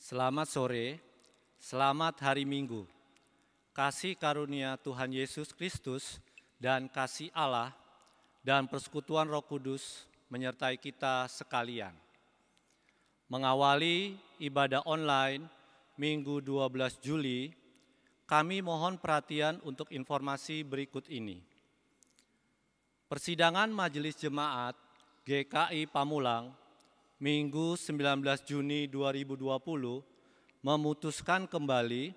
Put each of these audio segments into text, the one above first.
Selamat sore, selamat hari Minggu. Kasih karunia Tuhan Yesus Kristus dan kasih Allah dan persekutuan Roh Kudus menyertai kita sekalian. Mengawali ibadah online Minggu 12 Juli, kami mohon perhatian untuk informasi berikut ini. Persidangan Majelis Jemaat GKI Pamulang Minggu 19 Juni 2020 memutuskan kembali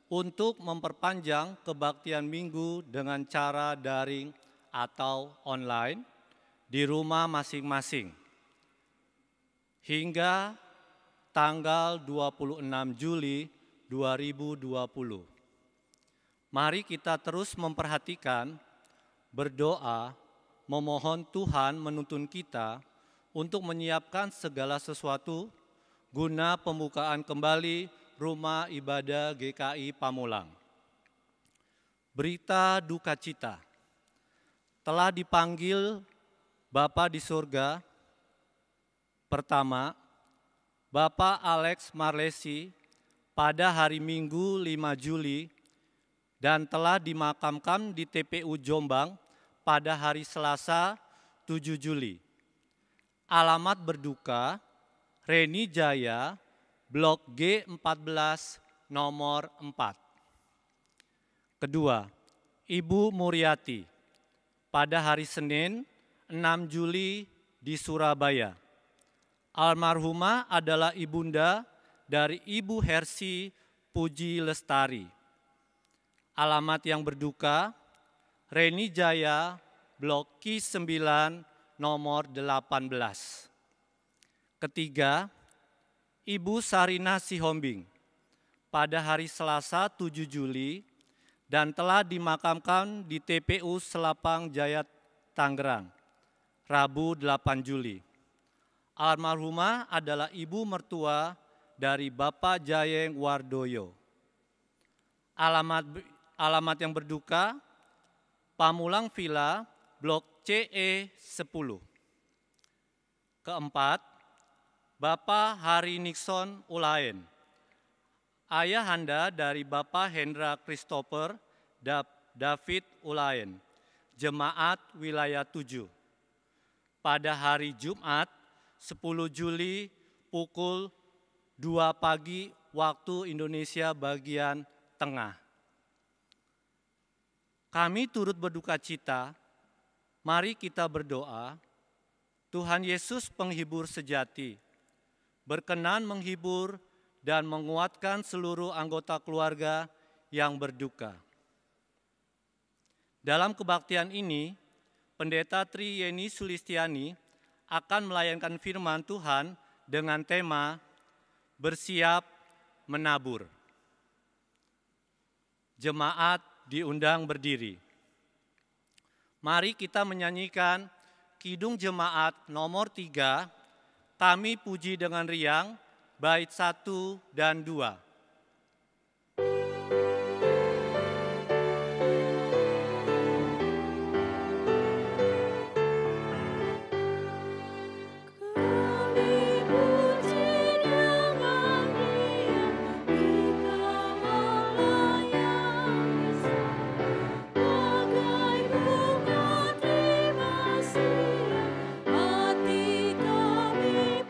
untuk memperpanjang kebaktian minggu dengan cara daring atau online di rumah masing-masing hingga tanggal 26 Juli 2020. Mari kita terus memperhatikan, berdoa, memohon Tuhan menuntun kita untuk menyiapkan segala sesuatu guna pembukaan kembali rumah ibadah GKI Pamulang. Berita duka cita, telah dipanggil Bapa di surga. Pertama, Bapak Alex Marlesi pada hari Minggu 5 Juli dan telah dimakamkan di TPU Jombang pada hari Selasa 7 Juli. Alamat berduka, Reni Jaya, Blok G14, nomor 4. Kedua, Ibu Muriati, pada hari Senin 6 Juli di Surabaya. Almarhumah adalah ibunda dari Ibu Hersi Puji Lestari. Alamat yang berduka, Reni Jaya, Blok Q9, nomor 18. Ketiga, Ibu Sarina Sihombing pada hari Selasa 7 Juli dan telah dimakamkan di TPU Selapang Jaya, Tangerang, Rabu 8 Juli. Almarhumah adalah ibu mertua dari Bapak Jayeng Wardoyo. Alamat yang berduka, Pamulang Villa, Blok CE 10. Keempat, Bapak Hari Nixon Ulaen, ayahanda dari Bapak Hendra Christopher David Ulaen, Jemaat Wilayah 7. Pada hari Jumat 10 Juli pukul 2 pagi waktu Indonesia bagian tengah. Kami turut berduka cita. Mari kita berdoa. Tuhan Yesus penghibur sejati, berkenan menghibur dan menguatkan seluruh anggota keluarga yang berduka. Dalam kebaktian ini, Pendeta Tri Yeni Sulistiani akan melayankan firman Tuhan dengan tema Bersiap Menabur. Jemaat diundang berdiri. Mari kita menyanyikan Kidung Jemaat nomor 3, Kami Puji dengan Riang, bait 1 dan 2. Hati kami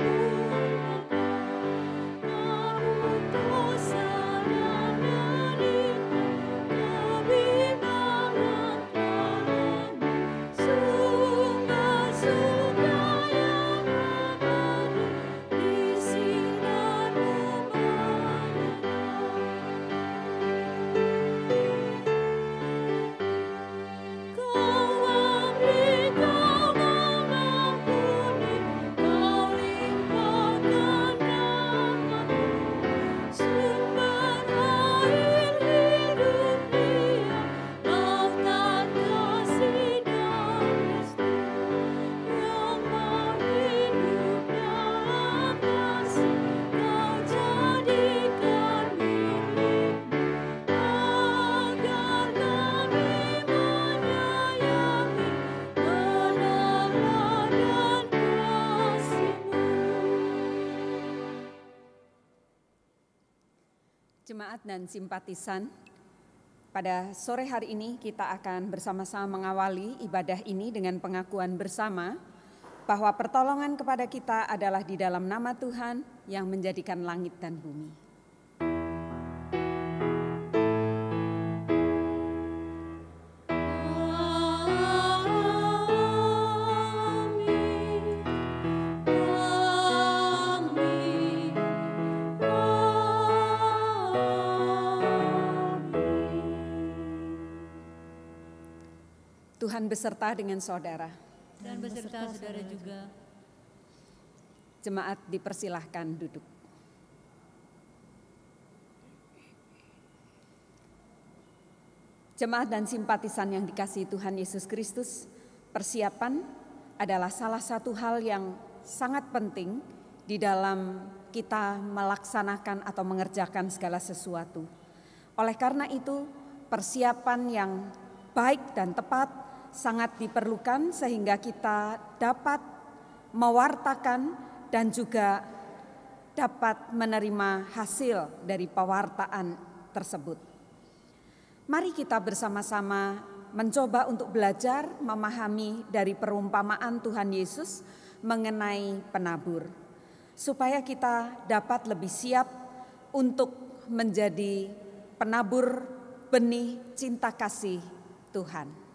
pun Jemaat dan simpatisan, pada sore hari ini kita akan bersama-sama mengawali ibadah ini dengan pengakuan bersama bahwa pertolongan kepada kita adalah di dalam nama Tuhan yang menjadikan langit dan bumi. Tuhan beserta dengan saudara. Dan beserta saudara juga. Jemaat dipersilahkan duduk. Jemaat dan simpatisan yang dikasihi Tuhan Yesus Kristus, persiapan adalah salah satu hal yang sangat penting di dalam kita melaksanakan atau mengerjakan segala sesuatu. Oleh karena itu, persiapan yang baik dan tepat sangat diperlukan sehingga kita dapat mewartakan dan juga dapat menerima hasil dari pewartaan tersebut. Mari kita bersama-sama mencoba untuk belajar memahami dari perumpamaan Tuhan Yesus mengenai penabur, supaya kita dapat lebih siap untuk menjadi penabur benih cinta kasih Tuhan.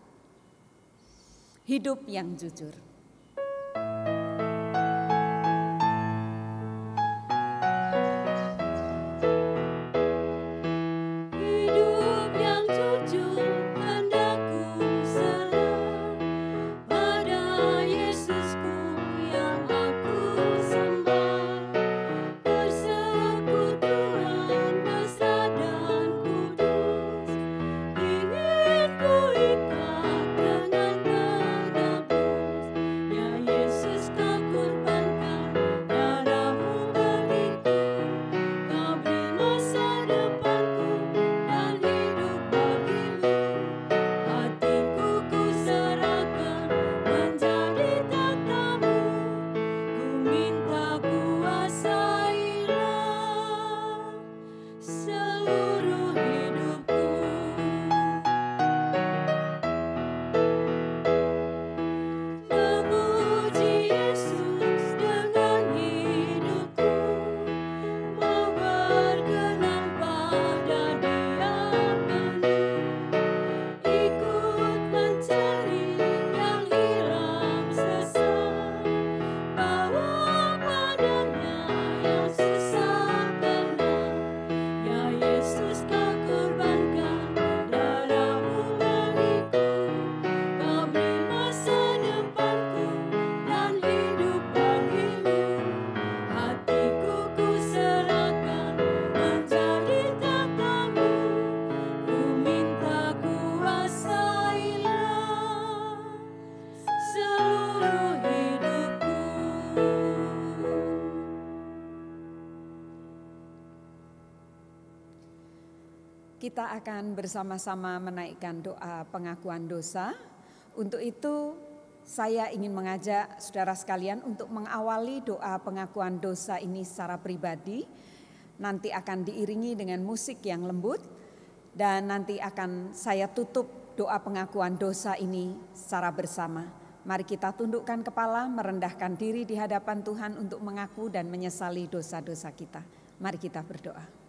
Hidup yang jujur. Kita akan bersama-sama menaikkan doa pengakuan dosa. Untuk itu saya ingin mengajak saudara sekalian untuk mengawali doa pengakuan dosa ini secara pribadi. Nanti akan diiringi dengan musik yang lembut dan nanti akan saya tutup doa pengakuan dosa ini secara bersama. Mari kita tundukkan kepala, merendahkan diri di hadapan Tuhan untuk mengaku dan menyesali dosa-dosa kita. Mari kita berdoa.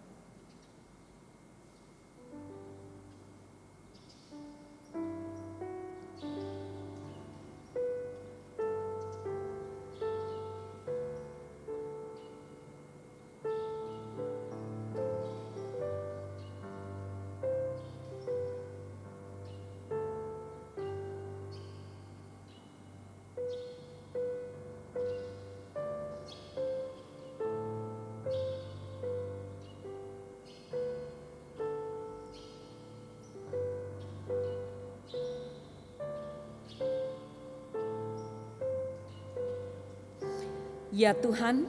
Ya Tuhan,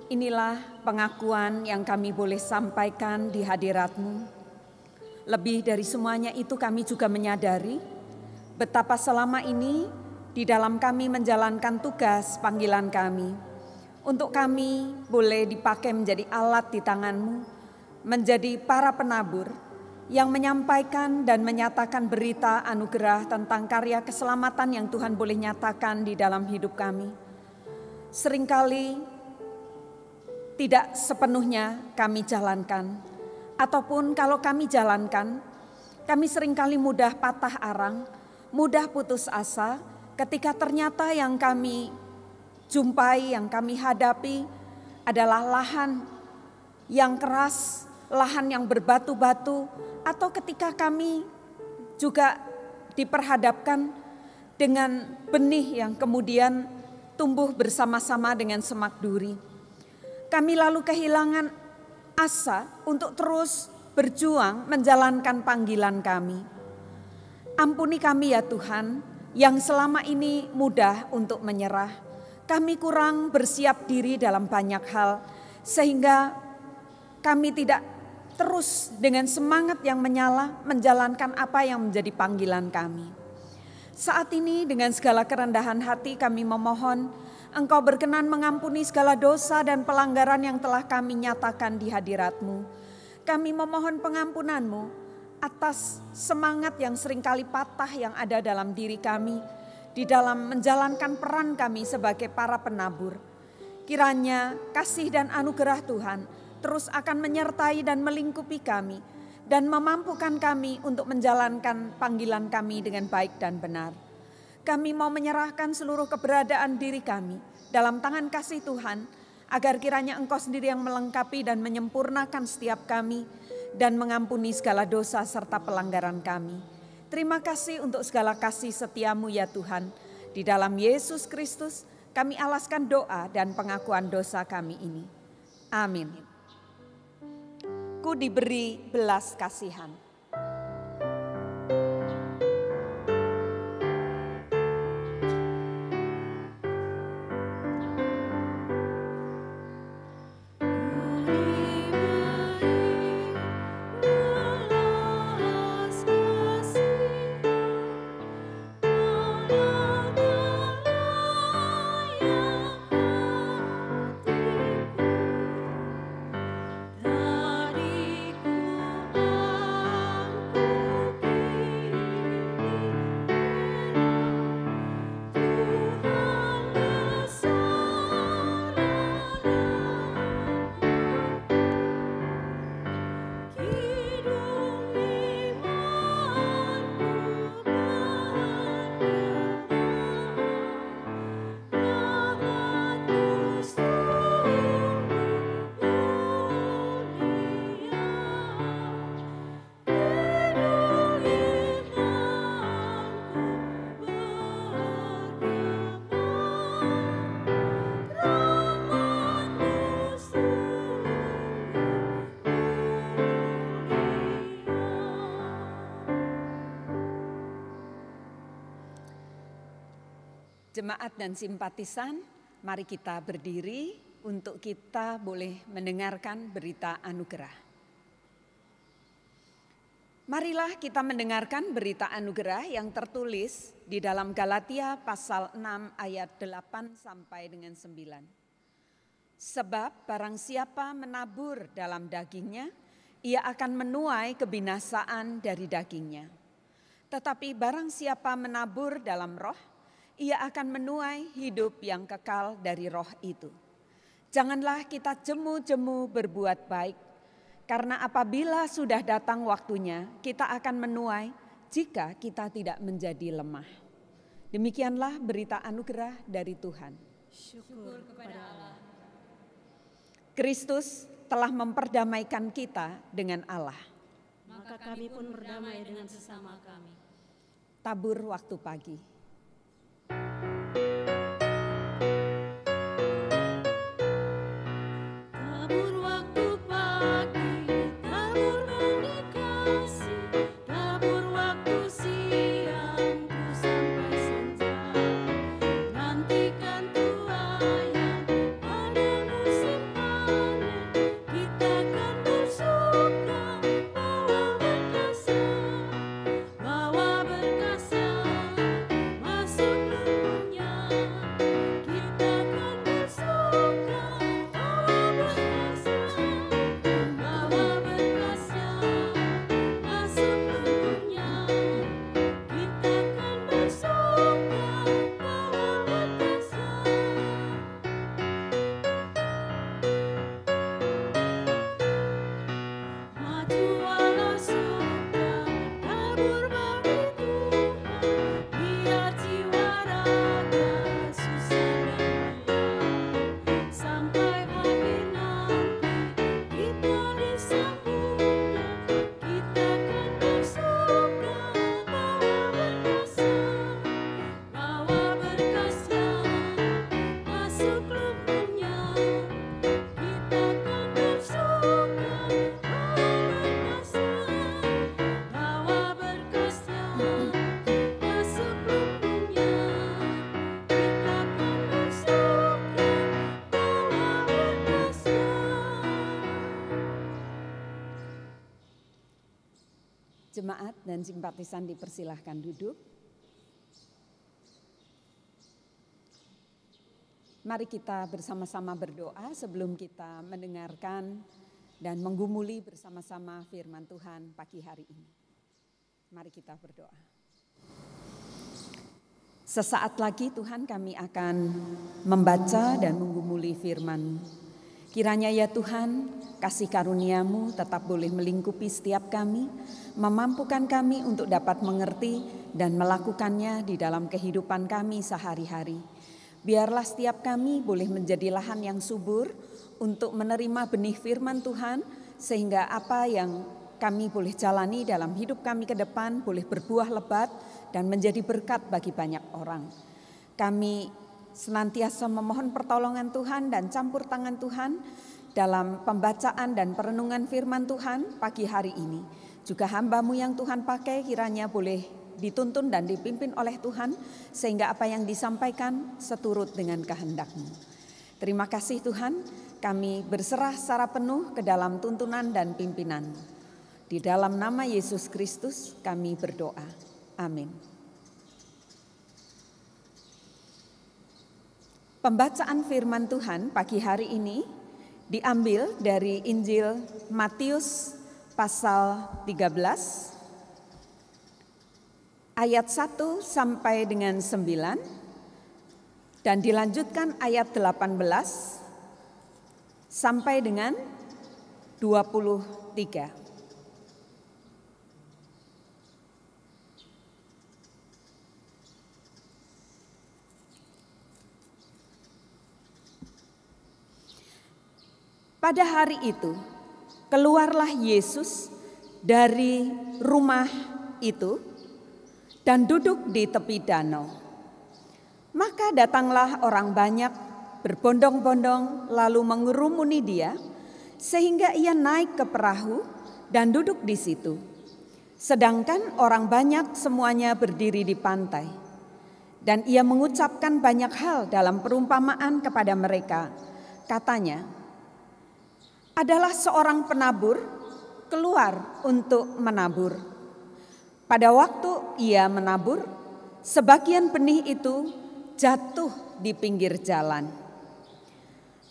inilah pengakuan yang kami boleh sampaikan di hadirat-Mu. Lebih dari semuanya itu kami juga menyadari betapa selama ini di dalam kami menjalankan tugas panggilan kami. Untuk kami boleh dipakai menjadi alat di tangan-Mu menjadi para penabur yang menyampaikan dan menyatakan berita anugerah tentang karya keselamatan yang Tuhan boleh nyatakan di dalam hidup kami. Seringkali tidak sepenuhnya kami jalankan, ataupun kalau kami jalankan, kami seringkali mudah patah arang, mudah putus asa ketika ternyata yang kami jumpai, yang kami hadapi adalah lahan yang keras, lahan yang berbatu-batu, atau ketika kami juga diperhadapkan dengan benih yang kemudian tumbuh bersama-sama dengan semak duri. Kami lalu kehilangan asa untuk terus berjuang menjalankan panggilan kami. Ampuni kami ya Tuhan, yang selama ini mudah untuk menyerah. Kami kurang bersiap diri dalam banyak hal, sehingga kami tidak terus dengan semangat yang menyala menjalankan apa yang menjadi panggilan kami. Saat ini dengan segala kerendahan hati kami memohon Engkau berkenan mengampuni segala dosa dan pelanggaran yang telah kami nyatakan di hadirat-Mu. Kami memohon pengampunan-Mu atas semangat yang seringkali patah yang ada dalam diri kami, di dalam menjalankan peran kami sebagai para penabur. Kiranya kasih dan anugerah Tuhan terus akan menyertai dan melingkupi kami dan memampukan kami untuk menjalankan panggilan kami dengan baik dan benar. Kami mau menyerahkan seluruh keberadaan diri kami dalam tangan kasih Tuhan, agar kiranya Engkau sendiri yang melengkapi dan menyempurnakan setiap kami dan mengampuni segala dosa serta pelanggaran kami. Terima kasih untuk segala kasih setia-Mu ya Tuhan. Di dalam Yesus Kristus kami alaskan doa dan pengakuan dosa kami ini. Amin. Ku diberi belas kasihan. Jemaat dan simpatisan, mari kita berdiri untuk kita boleh mendengarkan berita anugerah. Marilah kita mendengarkan berita anugerah yang tertulis di dalam Galatia pasal 6 ayat 8 sampai dengan 9. Sebab barang siapa menabur dalam dagingnya, ia akan menuai kebinasaan dari dagingnya. Tetapi barang siapa menabur dalam roh, ia akan menuai hidup yang kekal dari roh itu. Janganlah kita jemu-jemu berbuat baik, karena apabila sudah datang waktunya, kita akan menuai jika kita tidak menjadi lemah. Demikianlah berita anugerah dari Tuhan. Syukur kepada Allah. Kristus telah memperdamaikan kita dengan Allah. Maka kami pun berdamai dengan sesama kami. Tabur waktu pagi. Tabur waktu pagi, tabur benih kasih, tabur waktu siang, ku sampai senja. Nantikan tuaian pada musim panen, kita kan bersuka bawa berkasa, bawa berkasa. Jemaat dan simpatisan dipersilahkan duduk. Mari kita bersama-sama berdoa sebelum kita mendengarkan dan menggumuli bersama-sama firman Tuhan pagi hari ini. Mari kita berdoa. Sesaat lagi Tuhan kami akan membaca dan menggumuli firman-Mu. Kiranya ya Tuhan, kasih karunia-Mu tetap boleh melingkupi setiap kami, memampukan kami untuk dapat mengerti dan melakukannya di dalam kehidupan kami sehari-hari. Biarlah setiap kami boleh menjadi lahan yang subur untuk menerima benih firman Tuhan, sehingga apa yang kami boleh jalani dalam hidup kami ke depan boleh berbuah lebat dan menjadi berkat bagi banyak orang. Kami senantiasa memohon pertolongan Tuhan dan campur tangan Tuhan dalam pembacaan dan perenungan firman Tuhan pagi hari ini. Juga hamba-Mu yang Tuhan pakai kiranya boleh dituntun dan dipimpin oleh Tuhan sehingga apa yang disampaikan seturut dengan kehendak-Mu. Terima kasih Tuhan, kami berserah secara penuh ke dalam tuntunan dan pimpinan-Mu. Di dalam nama Yesus Kristus kami berdoa. Amin. Pembacaan firman Tuhan pagi hari ini diambil dari Injil Matius pasal 13 ayat 1 sampai dengan 9 dan dilanjutkan ayat 18 sampai dengan 23. Pada hari itu, keluarlah Yesus dari rumah itu dan duduk di tepi danau. Maka datanglah orang banyak berbondong-bondong lalu mengerumuni dia, sehingga ia naik ke perahu dan duduk di situ. Sedangkan orang banyak semuanya berdiri di pantai. Dan ia mengucapkan banyak hal dalam perumpamaan kepada mereka. Katanya, adalah seorang penabur keluar untuk menabur. Pada waktu ia menabur, sebagian benih itu jatuh di pinggir jalan.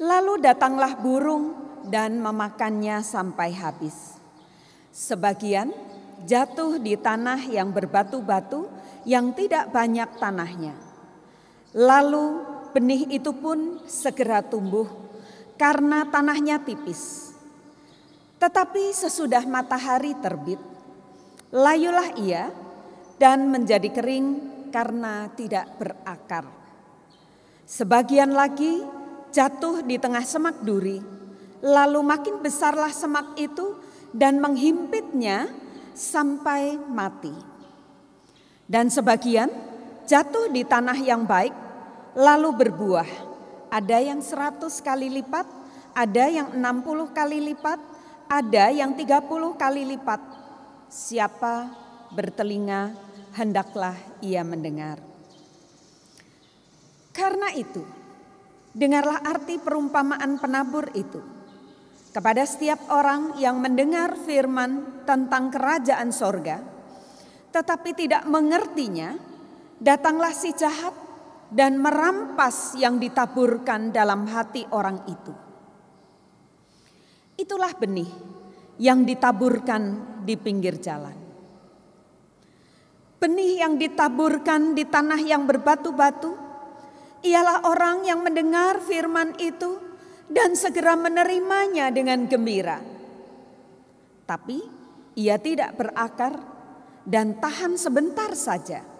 Lalu datanglah burung dan memakannya sampai habis. Sebagian jatuh di tanah yang berbatu-batu yang tidak banyak tanahnya. Lalu benih itu pun segera tumbuh karena tanahnya tipis. Tetapi sesudah matahari terbit, layulah ia dan menjadi kering karena tidak berakar. Sebagian lagi jatuh di tengah semak duri, lalu makin besarlah semak itu dan menghimpitnya sampai mati. Dan sebagian jatuh di tanah yang baik, lalu berbuah. Ada yang 100 kali lipat, ada yang 60 kali lipat, ada yang 30 kali lipat. Siapa bertelinga, hendaklah ia mendengar. Karena itu, dengarlah arti perumpamaan penabur itu. Kepada setiap orang yang mendengar firman tentang kerajaan sorga, tetapi tidak mengertinya, datanglah si jahat dan merampas yang ditaburkan dalam hati orang itu. Itulah benih yang ditaburkan di pinggir jalan. Benih yang ditaburkan di tanah yang berbatu-batu ialah orang yang mendengar firman itu dan segera menerimanya dengan gembira. Tapi ia tidak berakar dan tahan sebentar saja.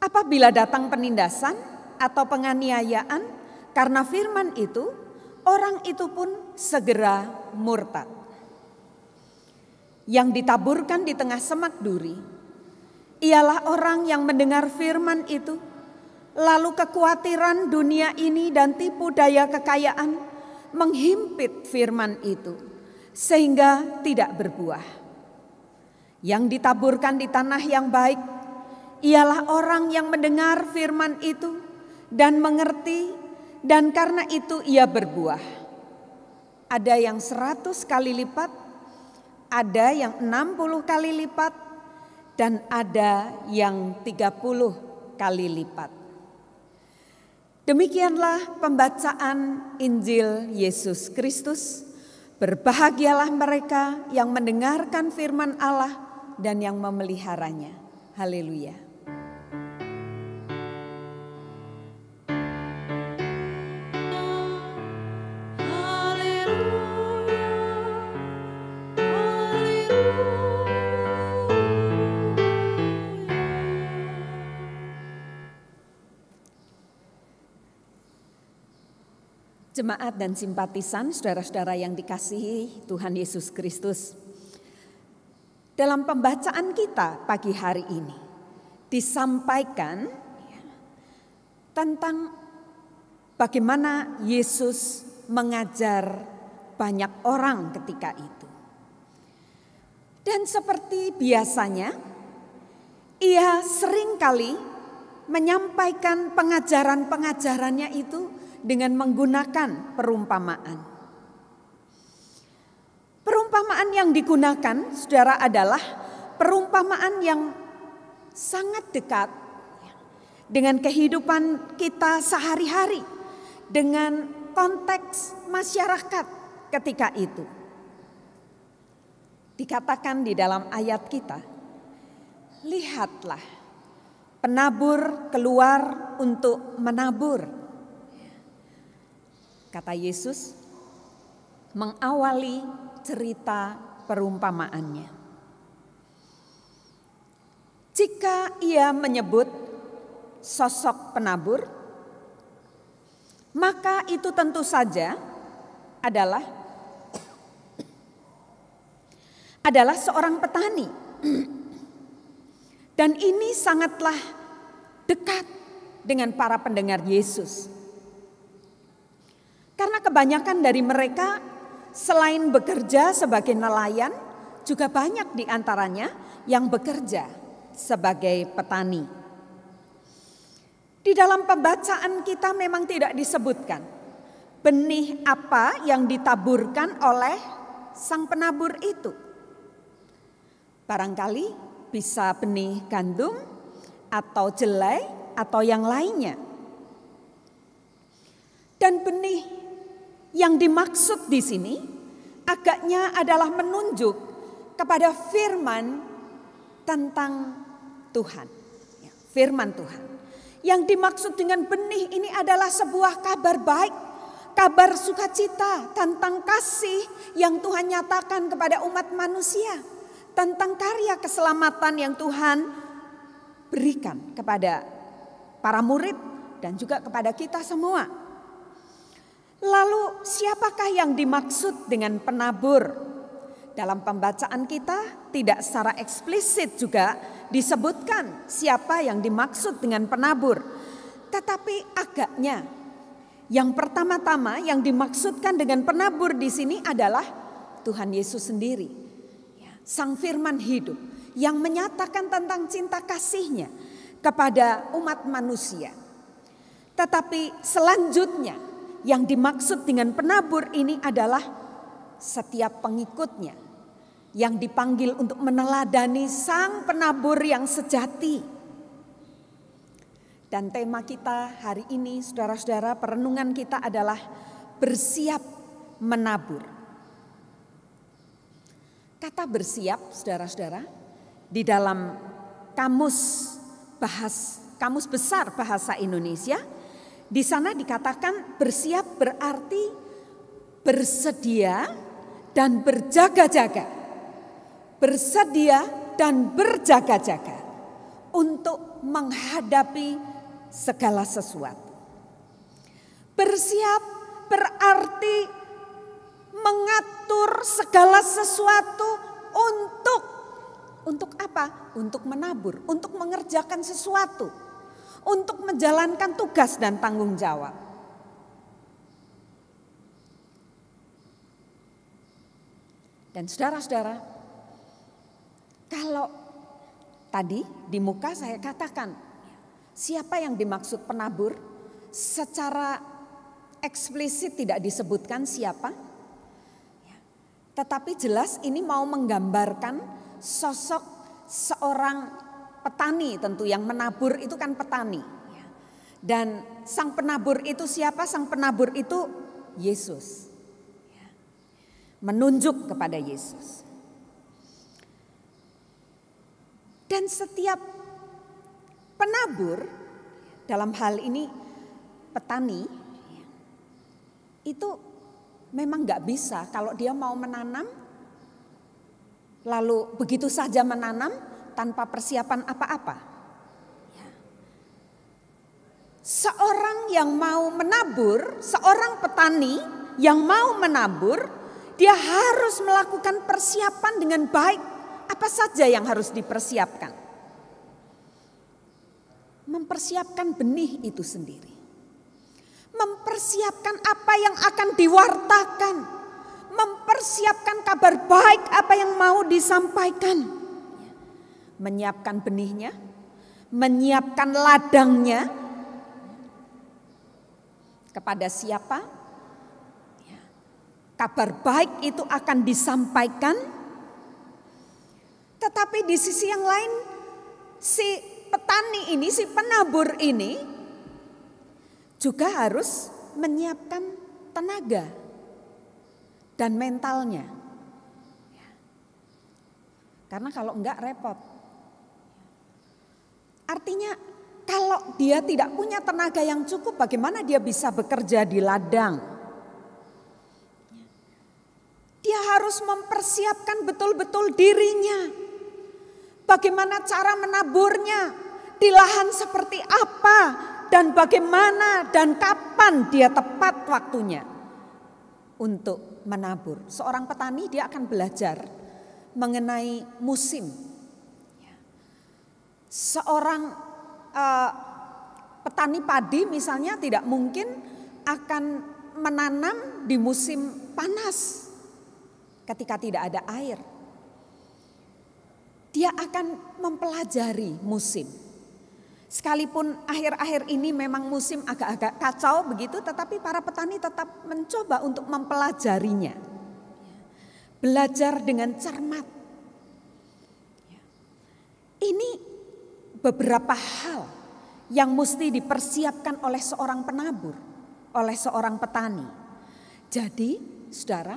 Apabila datang penindasan atau penganiayaan karena firman itu, orang itu pun segera murtad. Yang ditaburkan di tengah semak duri ialah orang yang mendengar firman itu, lalu kekhawatiran dunia ini dan tipu daya kekayaan menghimpit firman itu sehingga tidak berbuah. Yang ditaburkan di tanah yang baik ialah orang yang mendengar firman itu dan mengerti, dan karena itu ia berbuah. Ada yang 100 kali lipat, ada yang 60 kali lipat, dan ada yang 30 kali lipat. Demikianlah pembacaan Injil Yesus Kristus. Berbahagialah mereka yang mendengarkan firman Allah dan yang memeliharanya. Haleluya. Jemaat dan simpatisan, saudara-saudara yang dikasihi Tuhan Yesus Kristus. Dalam pembacaan kita pagi hari ini disampaikan tentang bagaimana Yesus mengajar banyak orang ketika itu. Dan seperti biasanya, ia seringkali menyampaikan pengajaran-pengajarannya itu dengan menggunakan perumpamaan. Perumpamaan yang digunakan, saudara, adalah perumpamaan yang sangat dekat dengan kehidupan kita sehari-hari, dengan konteks masyarakat ketika itu. Dikatakan di dalam ayat kita, lihatlah, penabur keluar untuk menabur. Kata Yesus mengawali cerita perumpamaannya. Jika ia menyebut sosok penabur, maka itu tentu saja adalah seorang petani. Dan ini sangatlah dekat dengan para pendengar Yesus. Karena kebanyakan dari mereka selain bekerja sebagai nelayan, juga banyak di antaranya yang bekerja sebagai petani. Di dalam pembacaan kita memang tidak disebutkan benih apa yang ditaburkan oleh sang penabur itu. Barangkali bisa benih gandum atau jelai atau yang lainnya. Dan benih yang dimaksud di sini agaknya adalah menunjuk kepada firman tentang Tuhan. Firman Tuhan. Yang dimaksud dengan benih ini adalah sebuah kabar baik, kabar sukacita tentang kasih yang Tuhan nyatakan kepada umat manusia, tentang karya keselamatan yang Tuhan berikan kepada para murid dan juga kepada kita semua. Lalu siapakah yang dimaksud dengan penabur? Dalam pembacaan kita tidak secara eksplisit juga disebutkan siapa yang dimaksud dengan penabur. Tetapi agaknya yang pertama-tama yang dimaksudkan dengan penabur di sini adalah Tuhan Yesus sendiri. Sang firman hidup yang menyatakan tentang cinta kasih-Nya kepada umat manusia. Tetapi selanjutnya yang dimaksud dengan penabur ini adalah setiap pengikutnya yang dipanggil untuk meneladani sang penabur yang sejati. Dan tema kita hari ini, saudara-saudara, perenungan kita adalah bersiap menabur. Kata bersiap, saudara-saudara, di dalam kamus besar bahasa Indonesia, di sana dikatakan bersiap berarti bersedia dan berjaga-jaga. Bersedia dan berjaga-jaga untuk menghadapi segala sesuatu. Bersiap berarti mengatur segala sesuatu untuk apa? Untuk menabur, untuk mengerjakan sesuatu. Untuk menjalankan tugas dan tanggung jawab. Dan saudara-saudara, kalau tadi di muka saya katakan siapa yang dimaksud penabur, secara eksplisit tidak disebutkan siapa. Tetapi jelas ini mau menggambarkan sosok seorang petani tentu, yang menabur itu kan petani. Dan sang penabur itu siapa? Sang penabur itu Yesus. Menunjuk kepada Yesus. Dan setiap penabur, dalam hal ini petani, itu memang gak bisa kalau dia mau menanam, lalu begitu saja menanam tanpa persiapan apa-apa. Seorang yang mau menabur, seorang petani yang mau menabur, dia harus melakukan persiapan dengan baik. Apa saja yang harus dipersiapkan? Mempersiapkan benih itu sendiri. Mempersiapkan apa yang akan diwartakan. Mempersiapkan kabar baik apa yang mau disampaikan. Menyiapkan benihnya, menyiapkan ladangnya. Kepada siapa? Kabar baik itu akan disampaikan. Tetapi di sisi yang lain, si petani ini, si penabur ini juga harus menyiapkan tenaga dan mentalnya. Karena kalau enggak repot. Artinya kalau dia tidak punya tenaga yang cukup, bagaimana dia bisa bekerja di ladang? Dia harus mempersiapkan betul-betul dirinya. Bagaimana cara menaburnya, di lahan seperti apa, dan bagaimana dan kapan dia tepat waktunya untuk menabur. Seorang petani dia akan belajar mengenai musim. Seorang petani padi misalnya tidak mungkin akan menanam di musim panas ketika tidak ada air. Dia akan mempelajari musim. Sekalipun akhir-akhir ini memang musim agak-agak kacau begitu, tetapi para petani tetap mencoba untuk mempelajarinya. Belajar dengan cermat. Ini beberapa hal yang mesti dipersiapkan oleh seorang penabur, oleh seorang petani. Jadi, saudara,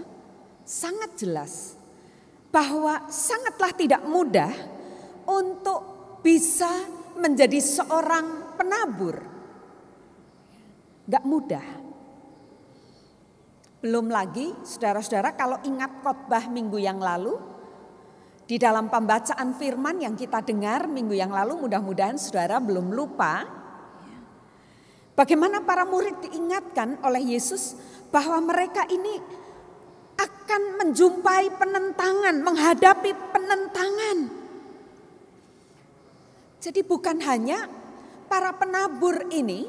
sangat jelas bahwa sangatlah tidak mudah untuk bisa menjadi seorang penabur. Gak mudah. Belum lagi saudara-saudara kalau ingat khotbah minggu yang lalu, di dalam pembacaan firman yang kita dengar minggu yang lalu, mudah-mudahan saudara belum lupa. Bagaimana para murid diingatkan oleh Yesus bahwa mereka ini akan menjumpai penentangan, menghadapi penentangan. Jadi bukan hanya para penabur ini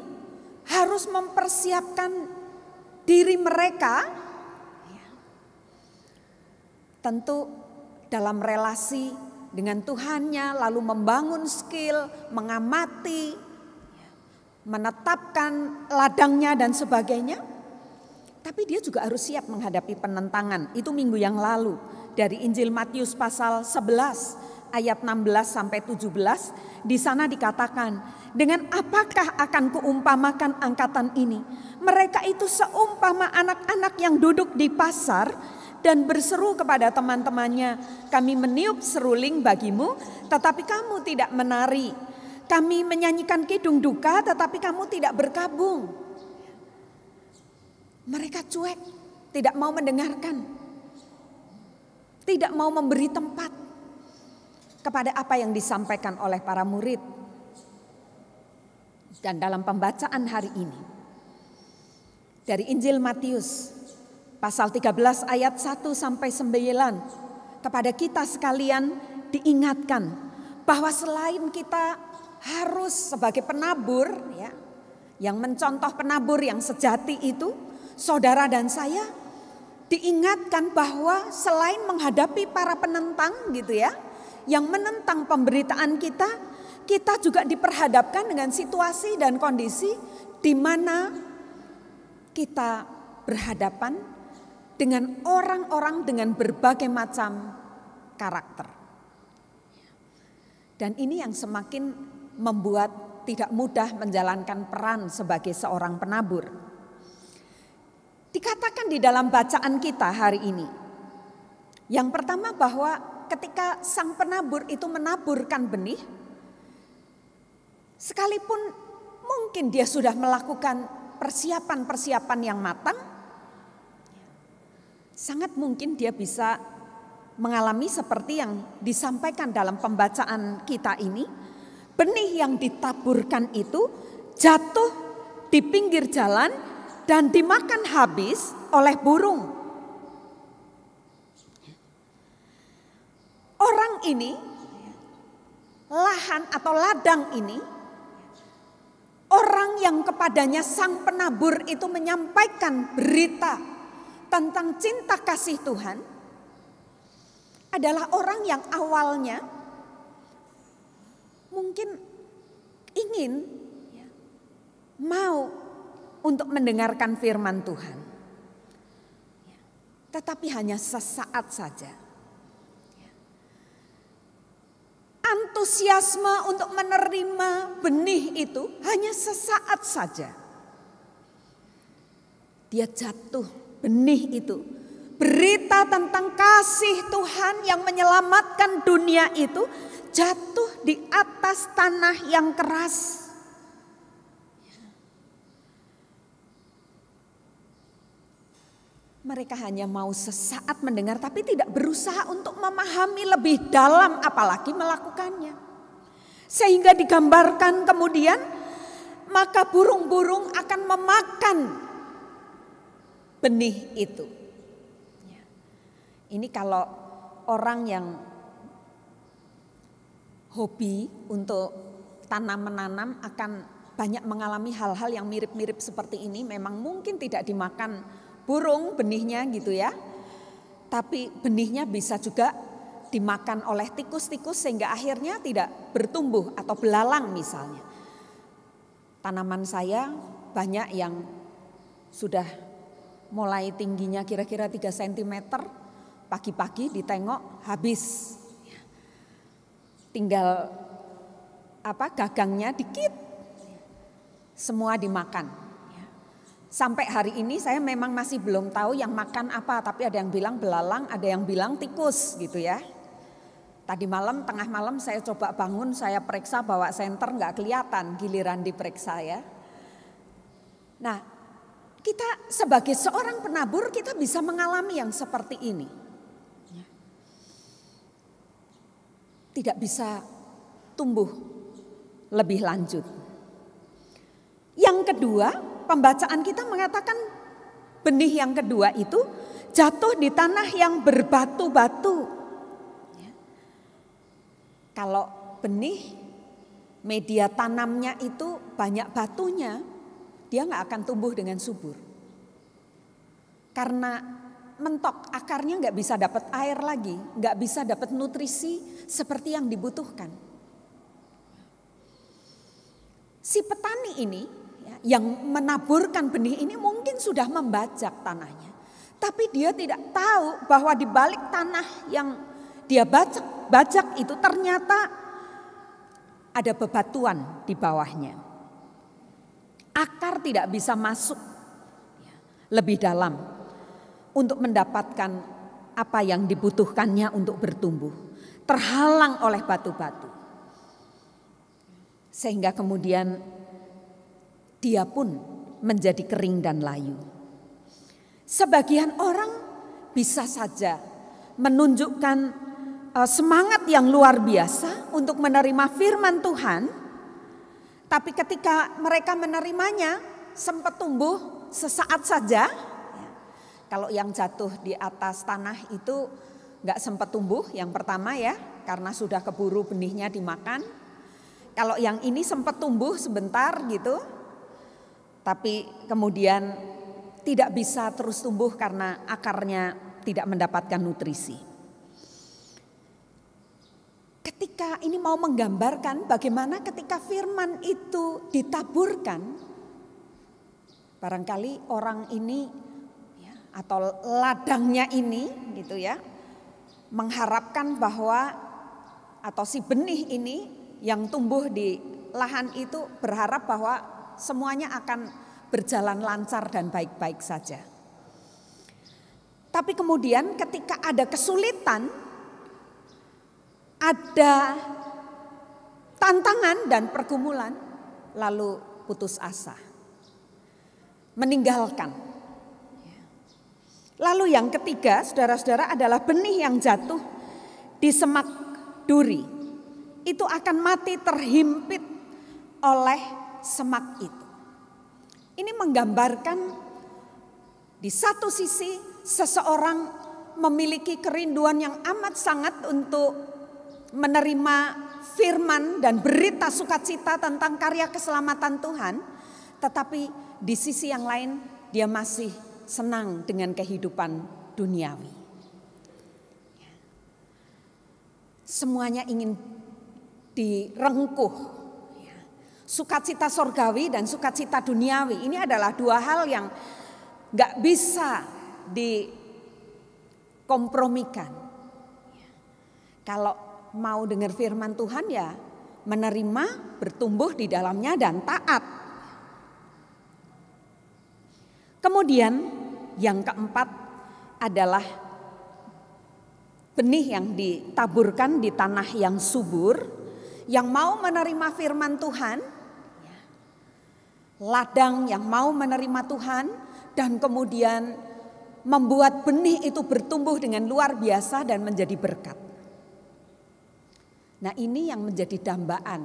harus mempersiapkan diri mereka, tentu dalam relasi dengan Tuhannya, lalu membangun skill, mengamati, menetapkan ladangnya dan sebagainya. Tapi dia juga harus siap menghadapi penentangan. Itu minggu yang lalu dari Injil Matius pasal 11 ayat 16 sampai 17. Di sana dikatakan, dengan apakah akan kuumpamakan angkatan ini? Mereka itu seumpama anak-anak yang duduk di pasar dan berseru kepada teman-temannya, kami meniup seruling bagimu, tetapi kamu tidak menari. Kami menyanyikan kidung duka, tetapi kamu tidak berkabung. Mereka cuek, tidak mau mendengarkan, tidak mau memberi tempat kepada apa yang disampaikan oleh para murid. Dan dalam pembacaan hari ini, dari Injil Matius pasal 13 ayat 1 sampai 9, kepada kita sekalian diingatkan bahwa selain kita harus sebagai penabur, ya, yang mencontoh penabur yang sejati itu, saudara dan saya diingatkan bahwa selain menghadapi para penentang gitu ya, yang menentang pemberitaan kita, kita juga diperhadapkan dengan situasi dan kondisi di mana kita berhadapan dengan orang-orang dengan berbagai macam karakter. Dan ini yang semakin membuat tidak mudah menjalankan peran sebagai seorang penabur. Dikatakan di dalam bacaan kita hari ini, yang pertama bahwa ketika sang penabur itu menaburkan benih, sekalipun mungkin dia sudah melakukan persiapan-persiapan yang matang, sangat mungkin dia bisa mengalami seperti yang disampaikan dalam pembacaan kita ini. Benih yang ditaburkan itu jatuh di pinggir jalan dan dimakan habis oleh burung. Orang ini, lahan atau ladang ini, orang yang kepadanya sang penabur itu menyampaikan berita tentang cinta kasih Tuhan, adalah orang yang awalnya mungkin ingin mau untuk mendengarkan firman Tuhan, tetapi hanya sesaat saja. Antusiasme untuk menerima benih itu hanya sesaat saja. Dia jatuh, benih itu, berita tentang kasih Tuhan yang menyelamatkan dunia itu jatuh di atas tanah yang keras. Mereka hanya mau sesaat mendengar tapi tidak berusaha untuk memahami lebih dalam apalagi melakukannya. Sehingga digambarkan kemudian maka burung-burung akan memakan benih itu. Ini kalau orang yang hobi untuk tanam-menanam akan banyak mengalami hal-hal yang mirip-mirip seperti ini. Memang mungkin tidak dimakan burung benihnya gitu ya. Tapi benihnya bisa juga dimakan oleh tikus-tikus sehingga akhirnya tidak bertumbuh atau belalang misalnya. Tanaman saya banyak yang sudah mulai tingginya kira-kira 3 cm. Pagi-pagi ditengok habis. Tinggal gagangnya dikit. Semua dimakan. Sampai hari ini saya memang masih belum tahu yang makan apa, tapi ada yang bilang belalang, ada yang bilang tikus gitu ya. Tadi malam, tengah malam saya coba bangun, saya periksa bawa senter nggak kelihatan, giliran diperiksa ya. Nah, kita sebagai seorang penabur kita bisa mengalami yang seperti ini. Tidak bisa tumbuh lebih lanjut. Yang kedua, pembacaan kita mengatakan benih yang kedua itu jatuh di tanah yang berbatu-batu. Kalau benih media tanamnya itu banyak batunya, dia nggak akan tumbuh dengan subur. Karena mentok, akarnya nggak bisa dapat air lagi, nggak bisa dapat nutrisi seperti yang dibutuhkan. Si petani ini yang menaburkan benih ini mungkin sudah membajak tanahnya, tapi dia tidak tahu bahwa di balik tanah yang dia bajak itu ternyata ada bebatuan di bawahnya. Akar tidak bisa masuk lebih dalam untuk mendapatkan apa yang dibutuhkannya untuk bertumbuh. Terhalang oleh batu-batu. Sehingga kemudian dia pun menjadi kering dan layu. Sebagian orang bisa saja menunjukkan semangat yang luar biasa untuk menerima firman Tuhan. Tapi ketika mereka menerimanya sempat tumbuh sesaat saja. Kalau yang jatuh di atas tanah itu gak sempat tumbuh yang pertama ya, karena sudah keburu benihnya dimakan. Kalau yang ini sempat tumbuh sebentar gitu, tapi kemudian tidak bisa terus tumbuh karena akarnya tidak mendapatkan nutrisi. Ketika ini mau menggambarkan bagaimana ketika firman itu ditaburkan, barangkali orang ini atau ladangnya ini gitu ya, mengharapkan bahwa atau si benih ini yang tumbuh di lahan itu berharap bahwa semuanya akan berjalan lancar dan baik-baik saja. Tapi kemudian ketika ada kesulitan, ada tantangan dan pergumulan, lalu putus asa, meninggalkan. Lalu yang ketiga, saudara-saudara, adalah benih yang jatuh di semak duri. Itu akan mati terhimpit oleh semak itu. Ini menggambarkan di satu sisi seseorang memiliki kerinduan yang amat sangat untuk menerima firman dan berita sukacita tentang karya keselamatan Tuhan, tetapi di sisi yang lain dia masih senang dengan kehidupan duniawi. Semuanya ingin direngkuh. Sukacita sorgawi dan sukacita duniawi ini adalah dua hal yang gak bisa dikompromikan. Kalau mau dengar firman Tuhan ya menerima, bertumbuh di dalamnya dan taat. Kemudian yang keempat adalah benih yang ditaburkan di tanah yang subur, yang mau menerima firman Tuhan, ladang yang mau menerima Tuhan, dan kemudian membuat benih itu bertumbuh dengan luar biasa dan menjadi berkat. Nah, ini yang menjadi dambaan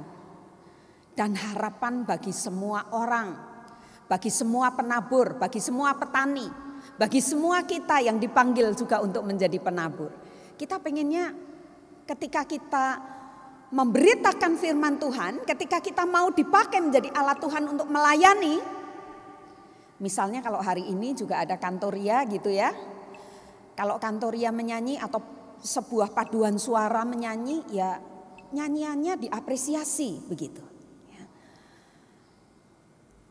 dan harapan bagi semua orang, bagi semua penabur, bagi semua petani, bagi semua kita yang dipanggil juga untuk menjadi penabur. Kita pengennya ketika kita memberitakan firman Tuhan, ketika kita mau dipakai menjadi alat Tuhan untuk melayani, misalnya kalau hari ini juga ada kantoria gitu ya. Kalau kantoria menyanyi atau sebuah paduan suara menyanyi, ya nyanyiannya diapresiasi begitu.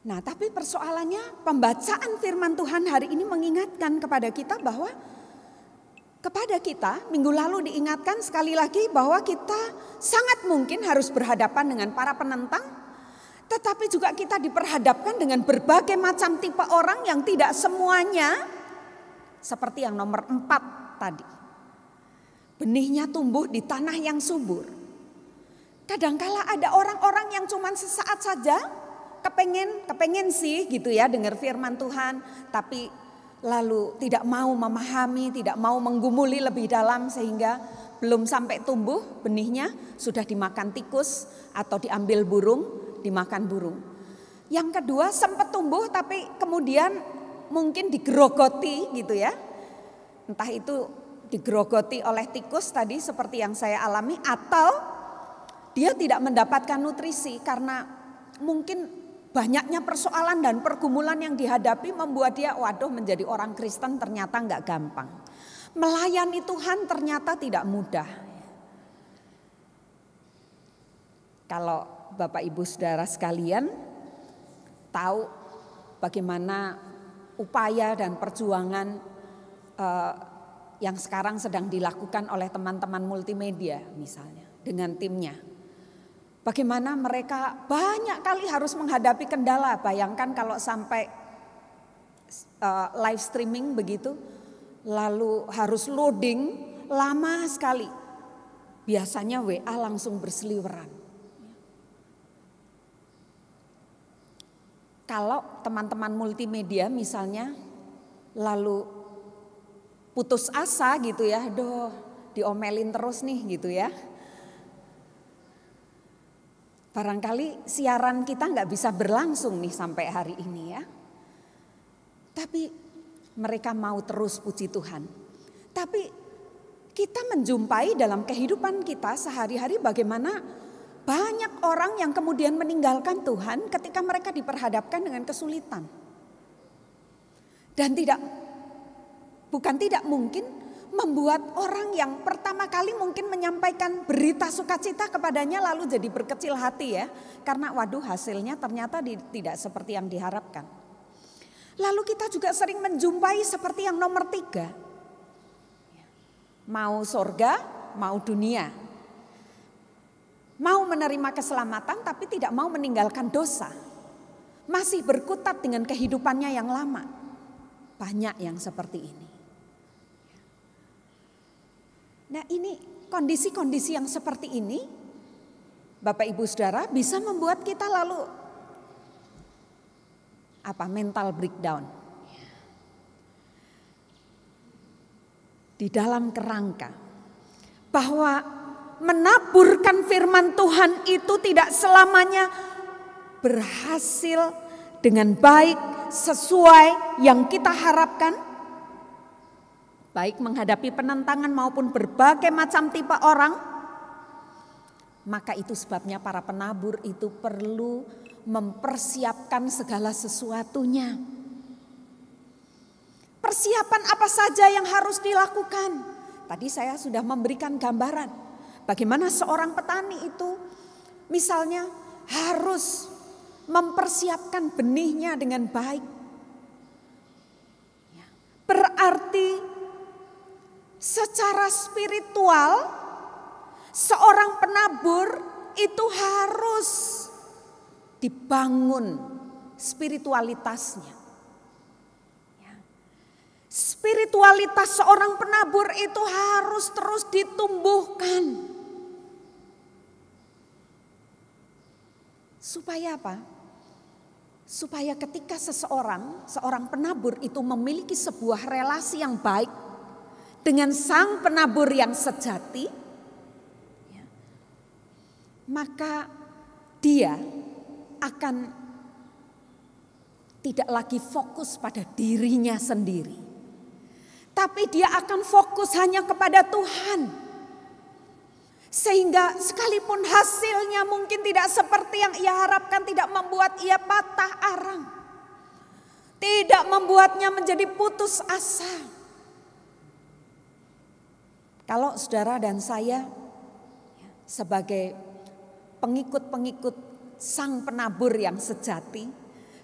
Nah, tapi persoalannya pembacaan firman Tuhan hari ini mengingatkan kepada kita bahwa minggu lalu diingatkan sekali lagi bahwa kita sangat mungkin harus berhadapan dengan para penentang, tetapi juga kita diperhadapkan dengan berbagai macam tipe orang yang tidak semuanya seperti yang nomor 4 tadi. Benihnya tumbuh di tanah yang subur. Kadangkala ada orang-orang yang cuma sesaat saja kepengen sih gitu ya dengar firman Tuhan, tapi lalu tidak mau memahami, tidak mau menggumuli lebih dalam sehingga belum sampai tumbuh benihnya sudah dimakan tikus atau diambil burung, dimakan burung. Yang kedua sempat tumbuh tapi kemudian mungkin digerogoti gitu ya. Entah itu digerogoti oleh tikus tadi seperti yang saya alami, atau dia tidak mendapatkan nutrisi karena mungkin banyaknya persoalan dan pergumulan yang dihadapi membuat dia menjadi orang Kristen ternyata nggak gampang. Melayani Tuhan ternyata tidak mudah. Kalau Bapak Ibu Saudara sekalian tahu bagaimana upaya dan perjuangan yang sekarang sedang dilakukan oleh teman-teman multimedia misalnya dengan timnya. Bagaimana mereka banyak kali harus menghadapi kendala. Bayangkan kalau sampai live streaming begitu, lalu harus loading lama sekali. Biasanya WA langsung berseliweran. Kalau teman-teman multimedia misalnya lalu putus asa gitu ya, diomelin terus nih gitu ya. Barangkali siaran kita nggak bisa berlangsung nih sampai hari ini ya. Tapi mereka mau terus puji Tuhan. Tapi kita menjumpai dalam kehidupan kita sehari-hari bagaimana banyak orang yang kemudian meninggalkan Tuhan ketika mereka diperhadapkan dengan kesulitan. Dan bukan tidak mungkin membuat orang yang pertama kali mungkin menyampaikan berita sukacita kepadanya lalu jadi berkecil hati ya. Karena hasilnya ternyata tidak seperti yang diharapkan. Lalu kita juga sering menjumpai seperti yang nomor 3. Mau surga, mau dunia. Mau menerima keselamatan tapi tidak mau meninggalkan dosa. Masih berkutat dengan kehidupannya yang lama. Banyak yang seperti ini. Nah, ini kondisi-kondisi yang seperti ini, Bapak Ibu Saudara, bisa membuat kita lalu mental breakdown. Di dalam kerangka bahwa menaburkan firman Tuhan itu tidak selamanya berhasil dengan baik sesuai yang kita harapkan, baik menghadapi penentangan maupun berbagai macam tipe orang. Maka itu sebabnya para penabur itu perlu mempersiapkan segala sesuatunya. Persiapan apa saja yang harus dilakukan? Tadi saya sudah memberikan gambaran bagaimana seorang petani itu misalnya harus mempersiapkan benihnya dengan baik. Berarti secara spiritual seorang penabur itu harus dibangun spiritualitasnya. Spiritualitas seorang penabur itu harus terus ditumbuhkan. Supaya apa? Supaya ketika seorang penabur itu memiliki sebuah relasi yang baik dengan sang penabur yang sejati, maka dia akan tidak lagi fokus pada dirinya sendiri. Tapi dia akan fokus hanya kepada Tuhan. Sehingga sekalipun hasilnya mungkin tidak seperti yang ia harapkan, tidak membuat ia patah arang. Tidak membuatnya menjadi putus asa. Kalau saudara dan saya sebagai pengikut-pengikut sang penabur yang sejati,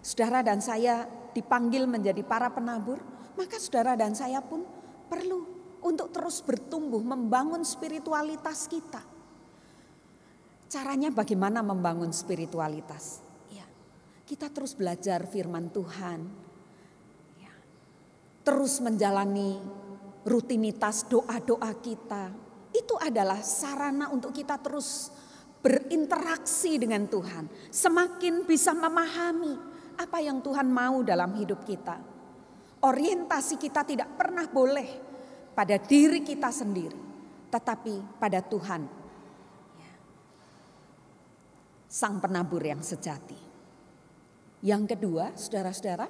saudara dan saya dipanggil menjadi para penabur, maka saudara dan saya pun perlu untuk terus bertumbuh, membangun spiritualitas kita. Caranya bagaimana membangun spiritualitas? Ya, kita terus belajar firman Tuhan, ya, terus menjalani rutinitas doa-doa kita. Itu adalah sarana untuk kita terus berinteraksi dengan Tuhan, semakin bisa memahami apa yang Tuhan mau dalam hidup kita. Orientasi kita tidak pernah boleh pada diri kita sendiri, tetapi pada Tuhan, sang penabur yang sejati. Yang kedua, saudara-saudara,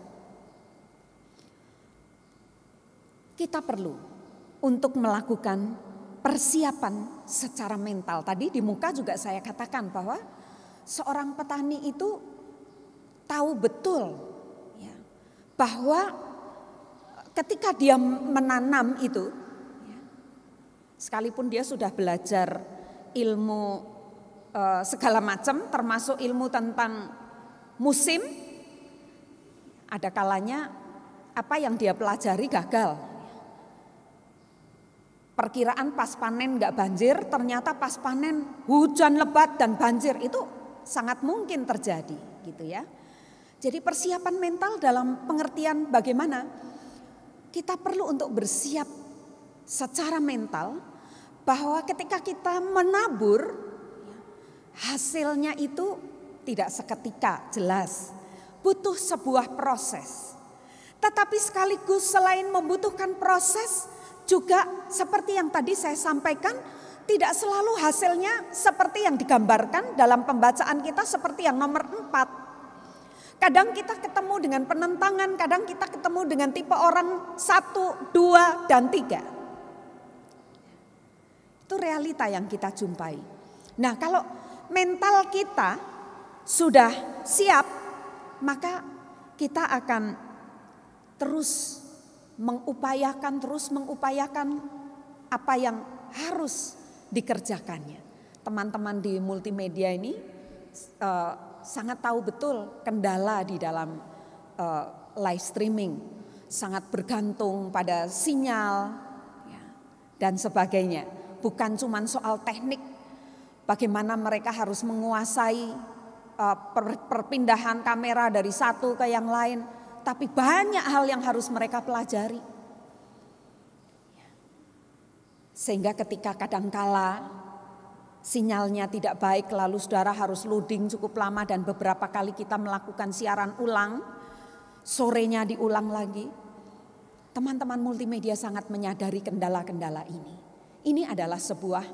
kita perlu untuk melakukan persiapan secara mental. Tadi di muka juga saya katakan bahwa seorang petani itu tahu betul ya, bahwa ketika dia menanam itu, ya, sekalipun dia sudah belajar ilmu segala macam, termasuk ilmu tentang musim, ada kalanya apa yang dia pelajari gagal. Perkiraan pas panen gak banjir, ternyata pas panen hujan lebat dan banjir, itu sangat mungkin terjadi gitu ya. Jadi persiapan mental dalam pengertian bagaimana kita perlu untuk bersiap secara mental bahwa ketika kita menabur, hasilnya itu tidak seketika, jelas. Butuh sebuah proses. Tetapi sekaligus selain membutuhkan proses, juga seperti yang tadi saya sampaikan, tidak selalu hasilnya seperti yang digambarkan dalam pembacaan kita seperti yang nomor 4. Kadang kita ketemu dengan penentangan, kadang kita ketemu dengan tipe orang 1, 2, dan 3. Itu realita yang kita jumpai. Nah, kalau mental kita sudah siap, maka kita akan terus mengupayakan apa yang harus dikerjakannya. Teman-teman di multimedia ini sangat tahu betul kendala di dalam live streaming, sangat bergantung pada sinyal ya, dan sebagainya. Bukan cuma soal teknik, bagaimana mereka harus menguasai perpindahan kamera dari satu ke yang lain, tapi banyak hal yang harus mereka pelajari. Sehingga ketika kadangkala sinyalnya tidak baik, lalu saudara harus loading cukup lama dan beberapa kali kita melakukan siaran ulang, sorenya diulang lagi. Teman-teman multimedia sangat menyadari kendala-kendala ini. Ini adalah sebuah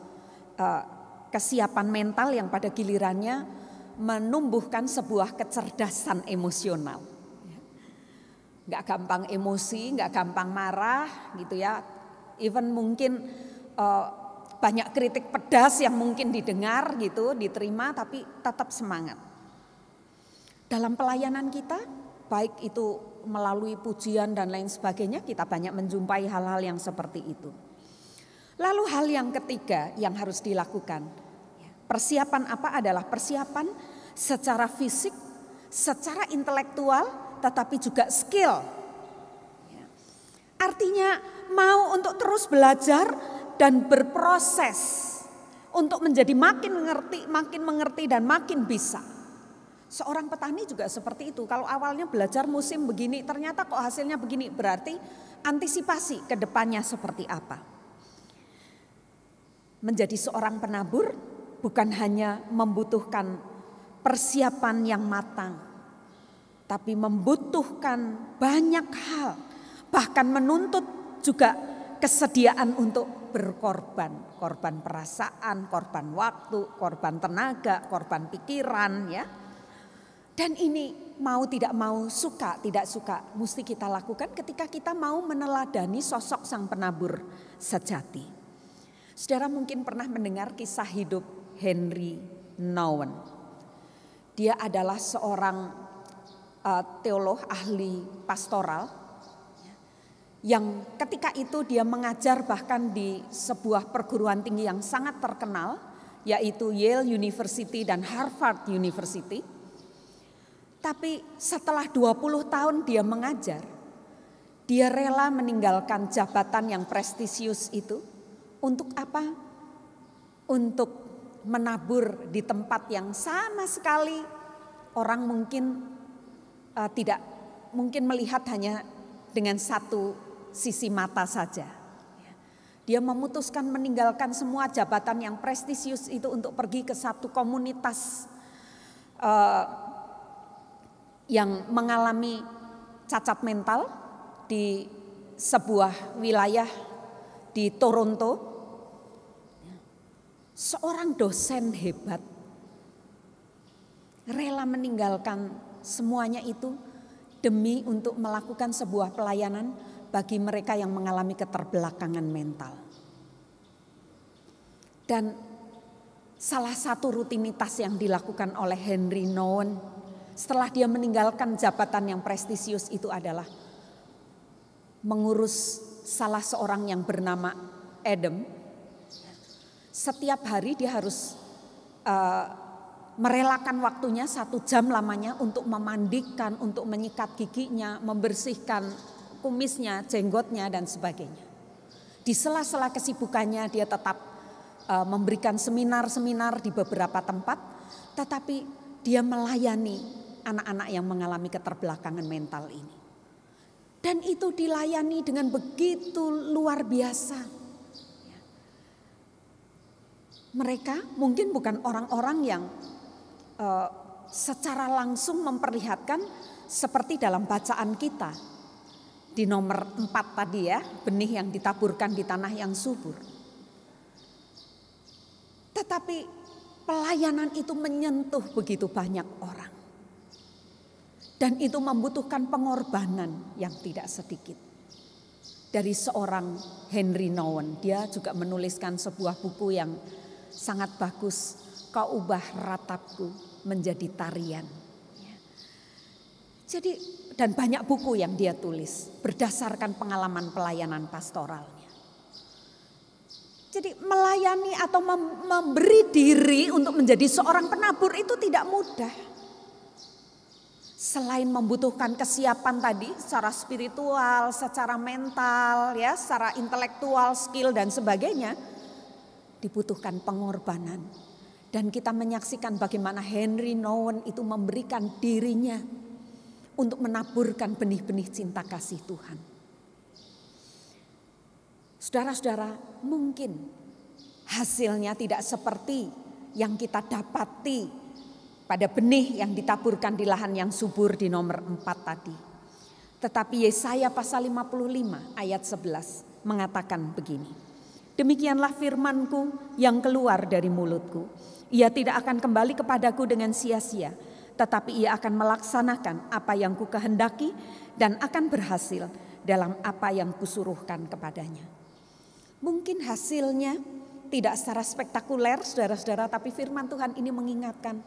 kesiapan mental yang pada gilirannya menumbuhkan sebuah kecerdasan emosional. Gak gampang emosi, gak gampang marah gitu ya. Even mungkin banyak kritik pedas yang mungkin didengar gitu, diterima, tapi tetap semangat. Dalam pelayanan kita, baik itu melalui pujian dan lain sebagainya, kita banyak menjumpai hal-hal yang seperti itu. Lalu hal yang ketiga yang harus dilakukan, persiapan apa adalah persiapan secara fisik, secara intelektual, tetapi juga skill. Artinya mau untuk terus belajar dan berproses untuk menjadi makin mengerti dan makin bisa. Seorang petani juga seperti itu. Kalau awalnya belajar musim begini, ternyata kok hasilnya begini, berarti antisipasi ke depannya seperti apa. Menjadi seorang penabur bukan hanya membutuhkan persiapan yang matang, tapi membutuhkan banyak hal, bahkan menuntut juga kesediaan untuk berkorban, korban perasaan, korban waktu, korban tenaga, korban pikiran ya. Dan ini mau tidak mau, suka tidak suka, mesti kita lakukan ketika kita mau meneladani sosok sang penabur sejati. Saudara mungkin pernah mendengar kisah hidup Henry Nouwen. Dia adalah seorang teolog ahli pastoral yang ketika itu dia mengajar bahkan di sebuah perguruan tinggi yang sangat terkenal, yaitu Yale University dan Harvard University. Tapi setelah 20 tahun dia mengajar, dia rela meninggalkan jabatan yang prestisius itu. Untuk apa? Untuk menabur di tempat yang sama sekali orang mungkin tidak mungkin melihat hanya dengan satu sisi mata saja. Dia memutuskan meninggalkan semua jabatan yang prestisius itu untuk pergi ke satu komunitas yang mengalami cacat mental di sebuah wilayah di Toronto. Seorang dosen hebat rela meninggalkan semuanya itu demi untuk melakukan sebuah pelayanan bagi mereka yang mengalami keterbelakangan mental. Dan salah satu rutinitas yang dilakukan oleh Henry Nouwen setelah dia meninggalkan jabatan yang prestisius itu adalah mengurus salah seorang yang bernama Adam. Setiap hari dia harus merelakan waktunya 1 jam lamanya untuk memandikan, untuk menyikat giginya, membersihkan kumisnya, jenggotnya dan sebagainya. Di sela-sela kesibukannya dia tetap memberikan seminar-seminar di beberapa tempat, tetapi dia melayani anak-anak yang mengalami keterbelakangan mental ini. Dan itu dilayani dengan begitu luar biasa. Mereka mungkin bukan orang-orang yang secara langsung memperlihatkan seperti dalam bacaan kita. Di nomor 4 tadi ya, benih yang ditaburkan di tanah yang subur. Tetapi pelayanan itu menyentuh begitu banyak orang. Dan itu membutuhkan pengorbanan yang tidak sedikit. Dari seorang Henry Nouwen, dia juga menuliskan sebuah buku yang sangat bagus, Kau ubah ratapku menjadi tarian. Jadi dan banyak buku yang dia tulis berdasarkan pengalaman pelayanan pastoralnya. Jadi melayani atau memberi diri untuk menjadi seorang penabur itu tidak mudah. selain membutuhkan kesiapan tadi secara spiritual, secara mental, ya, secara intelektual, skill dan sebagainya, dibutuhkan pengorbanan. Dan kita menyaksikan bagaimana Henry Nouwen itu memberikan dirinya untuk menaburkan benih-benih cinta kasih Tuhan. Saudara-saudara, mungkin hasilnya tidak seperti yang kita dapati pada benih yang ditaburkan di lahan yang subur di nomor 4 tadi. Tetapi Yesaya pasal 55 ayat 11 mengatakan begini. Demikianlah firmanku yang keluar dari mulutku. Ia tidak akan kembali kepadaku dengan sia-sia, tetapi ia akan melaksanakan apa yang ku kehendaki dan akan berhasil dalam apa yang kusuruhkan kepadanya. Mungkin hasilnya tidak secara spektakuler saudara-saudara, tapi firman Tuhan ini mengingatkan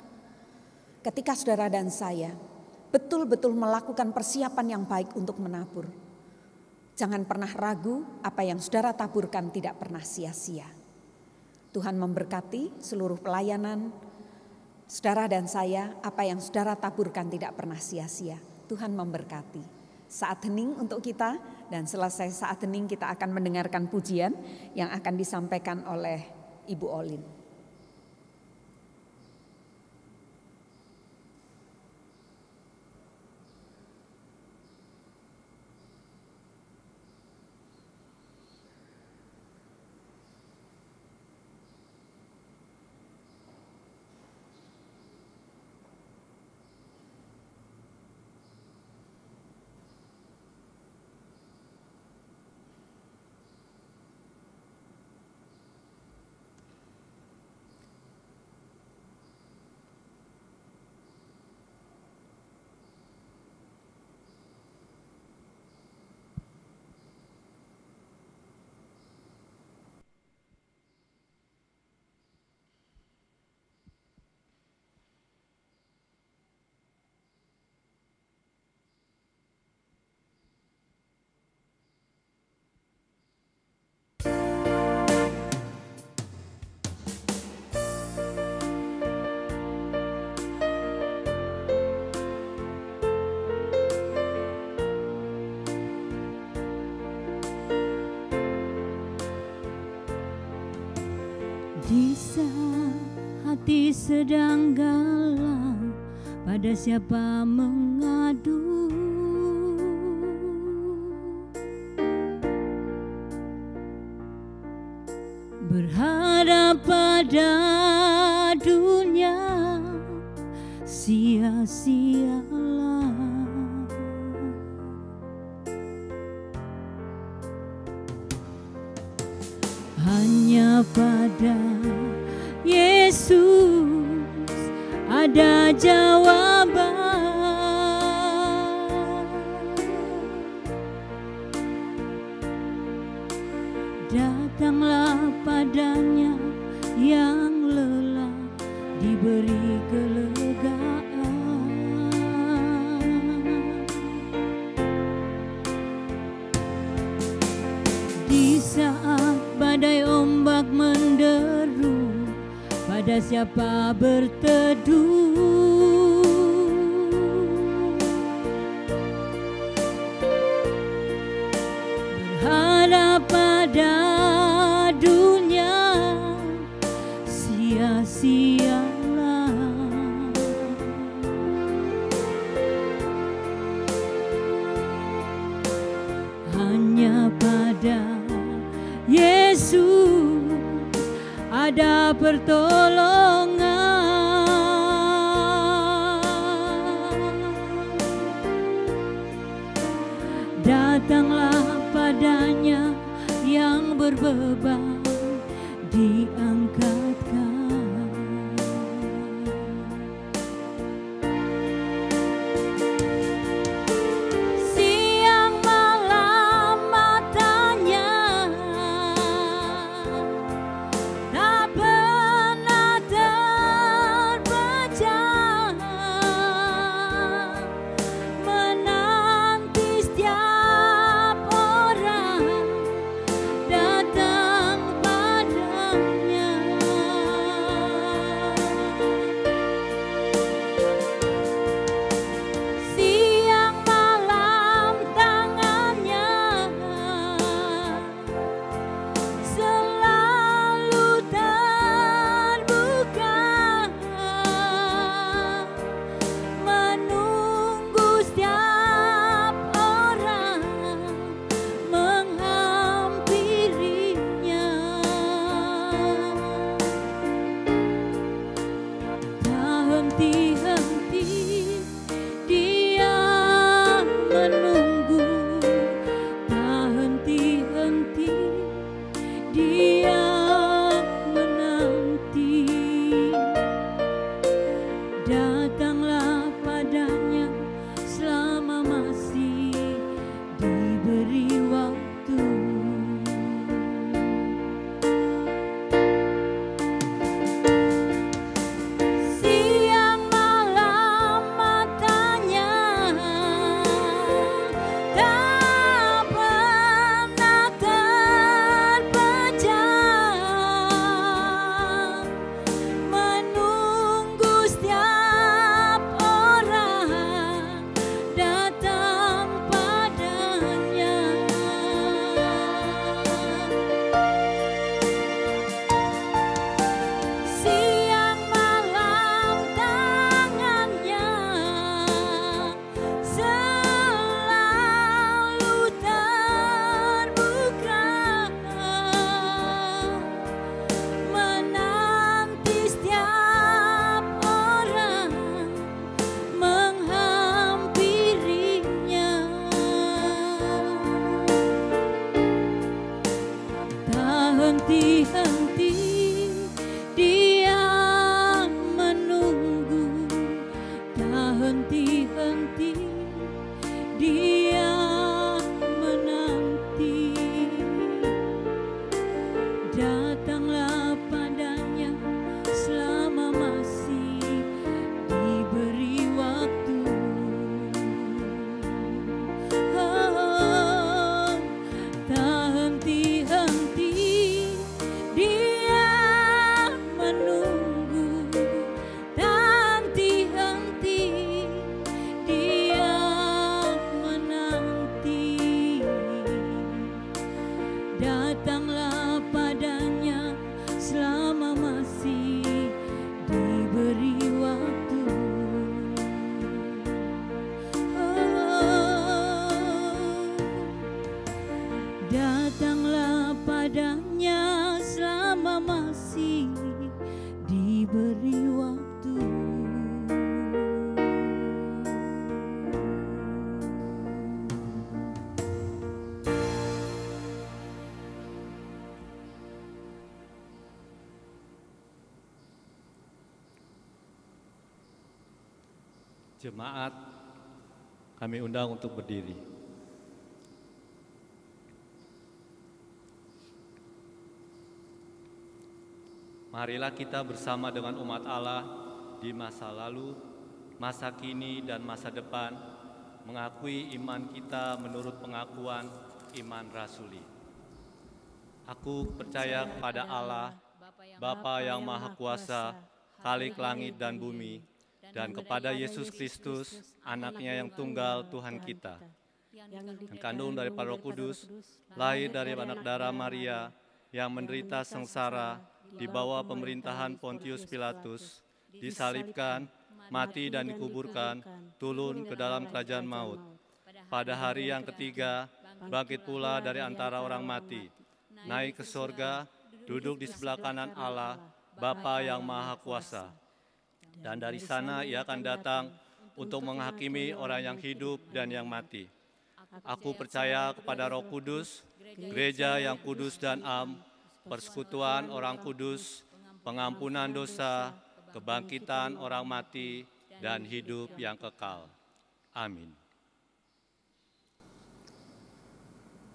ketika saudara dan saya betul-betul melakukan persiapan yang baik untuk menabur. Jangan pernah ragu, apa yang saudara taburkan tidak pernah sia-sia. Tuhan memberkati seluruh pelayanan saudara dan saya, apa yang saudara taburkan tidak pernah sia-sia. Tuhan memberkati. Saat hening untuk kita, dan selesai saat hening kita akan mendengarkan pujian yang akan disampaikan oleh Ibu Olin. Di saat hati sedang galau, pada siapa mengadu? Berharap pada dunia, sia-sialah. Hanya pada Yesus ada jawaban. Datanglah padanya yang lelah, diberi kelegaan. Di saat badai ombak menderu, pada siapa berteduh? Berharap pada dunia, sia-sialah. Hanya pada Yesus ada pertolongan. Datanglah padanya yang berbeban, diangkatkan. Siang malam matanya tak pernah terpejam, menanti setiap orang datang padanya. jika masih diberi waktu. Jemaat, kami undang untuk berdiri. Marilah kita bersama dengan umat Allah di masa lalu, masa kini, dan masa depan mengakui iman kita menurut pengakuan iman rasuli. Aku percaya kepada Allah, Bapa yang Maha Kuasa, Khalik langit dan bumi, dan kepada Yesus Kristus, Anak-Nya yang tunggal Tuhan kita, yang kandung daripada Roh Kudus, lahir dari anak darah Maria, yang menderita sengsara di bawah pemerintahan Pontius Pilatus, disalibkan, mati dan dikuburkan, turun ke dalam kerajaan maut. Pada hari yang ketiga, bangkit pula dari antara orang mati, naik ke sorga, duduk di sebelah kanan Allah, Bapa yang Maha Kuasa. Dan dari sana Ia akan datang untuk menghakimi orang yang hidup dan yang mati. Aku percaya kepada Roh Kudus, gereja yang kudus dan am, persekutuan orang kudus, pengampunan dosa, kebangkitan orang mati, dan hidup yang kekal. Amin.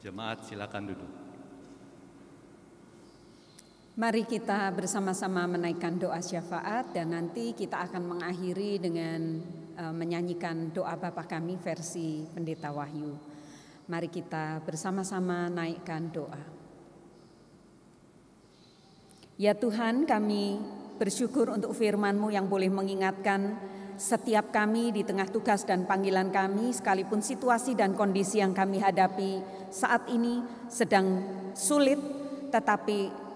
Jemaat, silakan duduk. Mari kita bersama-sama menaikkan doa syafaat dan nanti kita akan mengakhiri dengan menyanyikan doa Bapa Kami versi Pendeta Wahyu. Mari kita bersama-sama naikkan doa. Ya Tuhan, kami bersyukur untuk firman-Mu yang boleh mengingatkan setiap kami di tengah tugas dan panggilan kami, sekalipun situasi dan kondisi yang kami hadapi saat ini sedang sulit, tetapi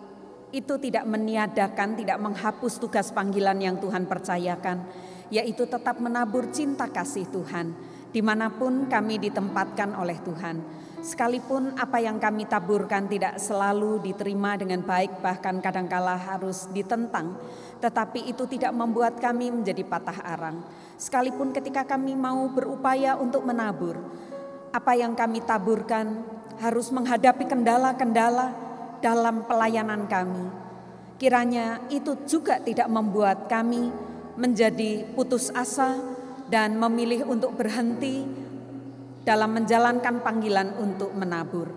itu tidak meniadakan, tidak menghapus tugas panggilan yang Tuhan percayakan, yaitu tetap menabur cinta kasih Tuhan dimanapun kami ditempatkan oleh Tuhan. Sekalipun apa yang kami taburkan tidak selalu diterima dengan baik, bahkan kadangkala harus ditentang, tetapi itu tidak membuat kami menjadi patah arang. Sekalipun ketika kami mau berupaya untuk menabur, apa yang kami taburkan harus menghadapi kendala-kendala dalam pelayanan kami. Kiranya itu juga tidak membuat kami menjadi putus asa dan memilih untuk berhenti dalam menjalankan panggilan untuk menabur.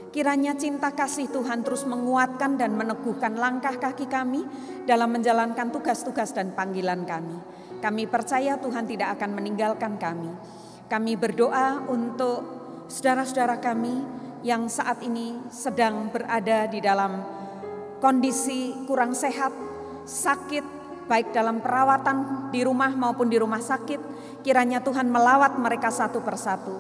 Kiranya cinta kasih Tuhan terus menguatkan dan meneguhkan langkah kaki kami dalam menjalankan tugas-tugas dan panggilan kami. Kami percaya Tuhan tidak akan meninggalkan kami. Kami berdoa untuk saudara-saudara kami yang saat ini sedang berada di dalam kondisi kurang sehat, sakit, baik dalam perawatan di rumah maupun di rumah sakit. Kiranya Tuhan melawat mereka satu persatu.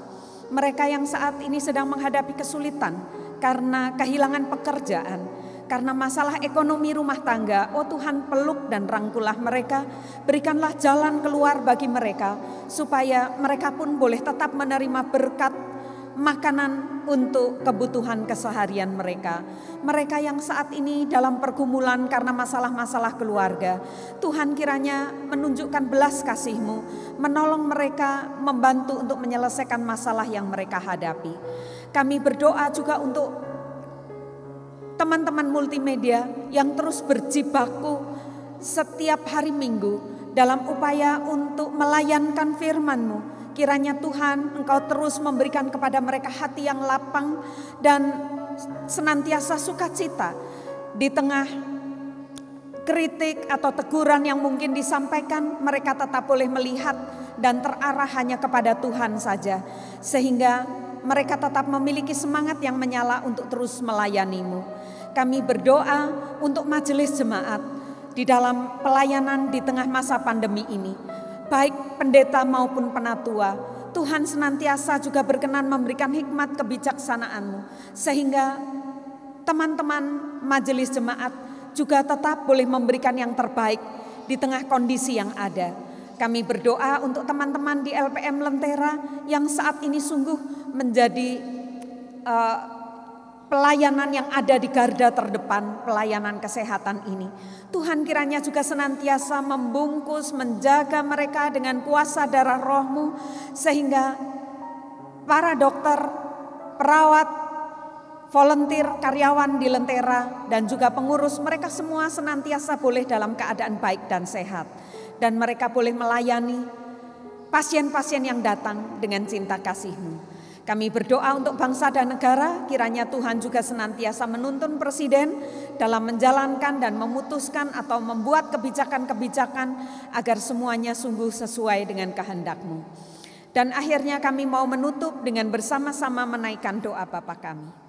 Mereka yang saat ini sedang menghadapi kesulitan karena kehilangan pekerjaan, karena masalah ekonomi rumah tangga, oh Tuhan peluk dan rangkulah mereka, berikanlah jalan keluar bagi mereka, supaya mereka pun boleh tetap menerima berkat makanan untuk kebutuhan keseharian mereka. Mereka yang saat ini dalam pergumulan karena masalah-masalah keluarga, Tuhan kiranya menunjukkan belas kasih-Mu, menolong mereka, membantu untuk menyelesaikan masalah yang mereka hadapi. Kami berdoa juga untuk teman-teman multimedia yang terus berjibaku setiap hari Minggu dalam upaya untuk melayankan firman-Mu. Kiranya Tuhan Engkau terus memberikan kepada mereka hati yang lapang dan senantiasa sukacita di tengah kritik atau teguran yang mungkin disampaikan. Mereka tetap boleh melihat dan terarah hanya kepada Tuhan saja, sehingga mereka tetap memiliki semangat yang menyala untuk terus melayani-Mu. Kami berdoa untuk majelis jemaat di dalam pelayanan di tengah masa pandemi ini, baik pendeta maupun penatua. Tuhan senantiasa juga berkenan memberikan hikmat kebijaksanaan-Mu, sehingga teman-teman majelis jemaat juga tetap boleh memberikan yang terbaik di tengah kondisi yang ada. Kami berdoa untuk teman-teman di LPM Lentera yang saat ini sungguh menjadi pelayanan yang ada di garda terdepan, pelayanan kesehatan ini. Tuhan kiranya juga senantiasa membungkus, menjaga mereka dengan kuasa darah Roh-Mu, sehingga para dokter, perawat, volunteer, karyawan di Lentera, dan juga pengurus, mereka semua senantiasa boleh dalam keadaan baik dan sehat. Dan mereka boleh melayani pasien-pasien yang datang dengan cinta kasih-Mu. Kami berdoa untuk bangsa dan negara, kiranya Tuhan juga senantiasa menuntun Presiden dalam menjalankan dan memutuskan atau membuat kebijakan-kebijakan agar semuanya sungguh sesuai dengan kehendak-Mu. Dan akhirnya kami mau menutup dengan bersama-sama menaikkan doa Bapa kami.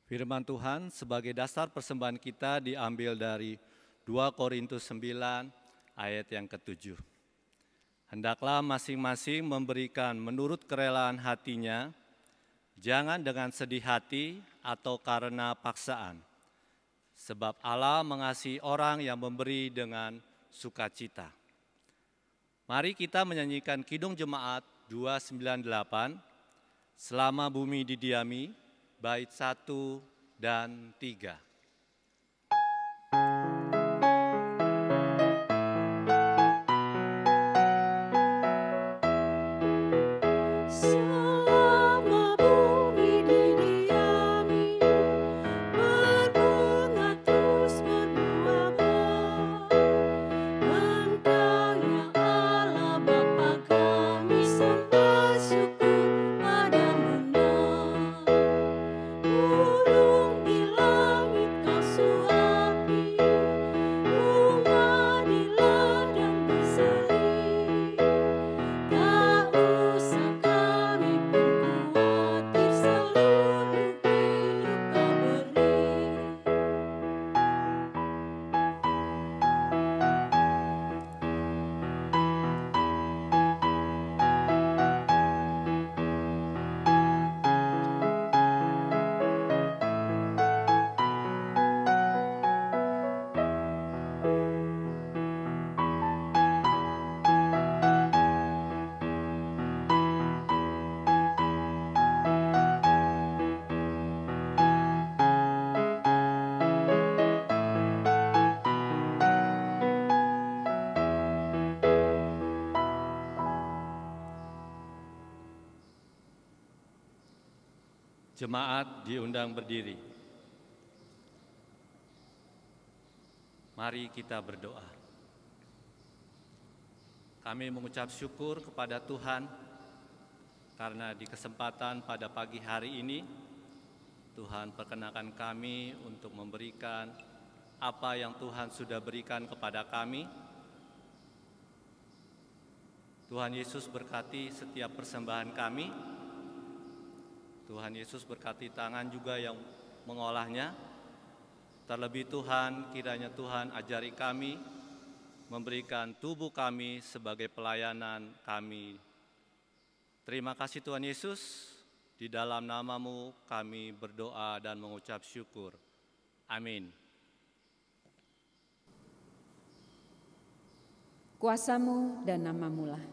Firman Tuhan sebagai dasar persembahan kita diambil dari 2 Korintus 9 ayat yang ke-7. Hendaklah masing-masing memberikan menurut kerelaan hatinya, jangan dengan sedih hati atau karena paksaan. Sebab Allah mengasihi orang yang memberi dengan sukacita. Mari kita menyanyikan Kidung Jemaat 298, Selama Bumi Didiami, bait 1 dan 3. Jemaat diundang berdiri. Mari kita berdoa. Kami mengucap syukur kepada Tuhan karena di kesempatan pada pagi hari ini Tuhan perkenakan kami untuk memberikan apa yang Tuhan sudah berikan kepada kami. Tuhan Yesus berkati setiap persembahan kami. Tuhan Yesus berkati tangan juga yang mengolahnya. Terlebih Tuhan, kiranya Tuhan ajari kami memberikan tubuh kami sebagai pelayanan kami. Terima kasih Tuhan Yesus, di dalam nama-Mu kami berdoa dan mengucap syukur. Amin. Kuasa-Mu dan nama-Mu lah.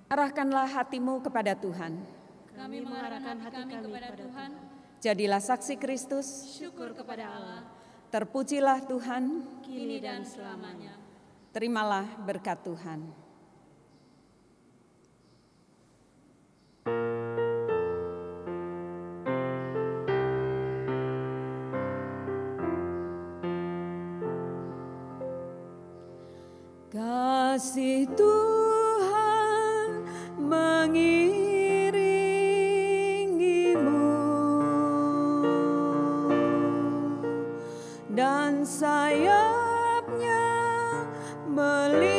Arahkanlah hatimu kepada Tuhan. Kami mengarahkan hati kami kepada Tuhan. Jadilah saksi Kristus. Syukur kepada Allah. Terpujilah Tuhan. Kini dan selamanya. Terimalah berkat Tuhan. Kasih Tuhan mengiringimu dan sayapnya melindungimu.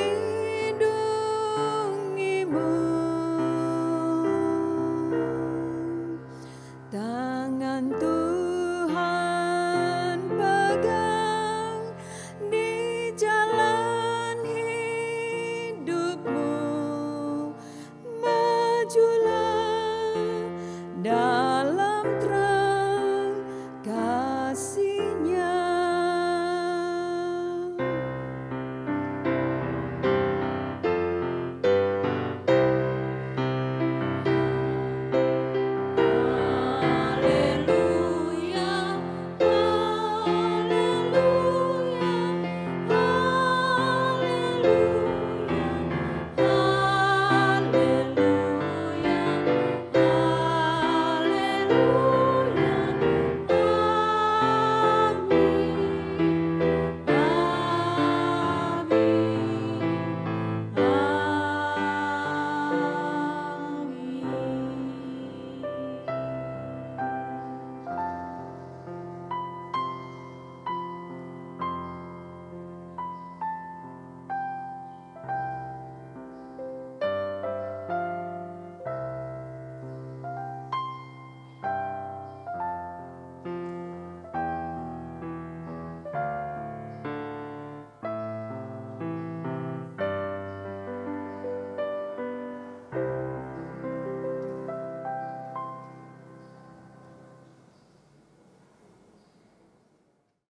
Tangan Tuhan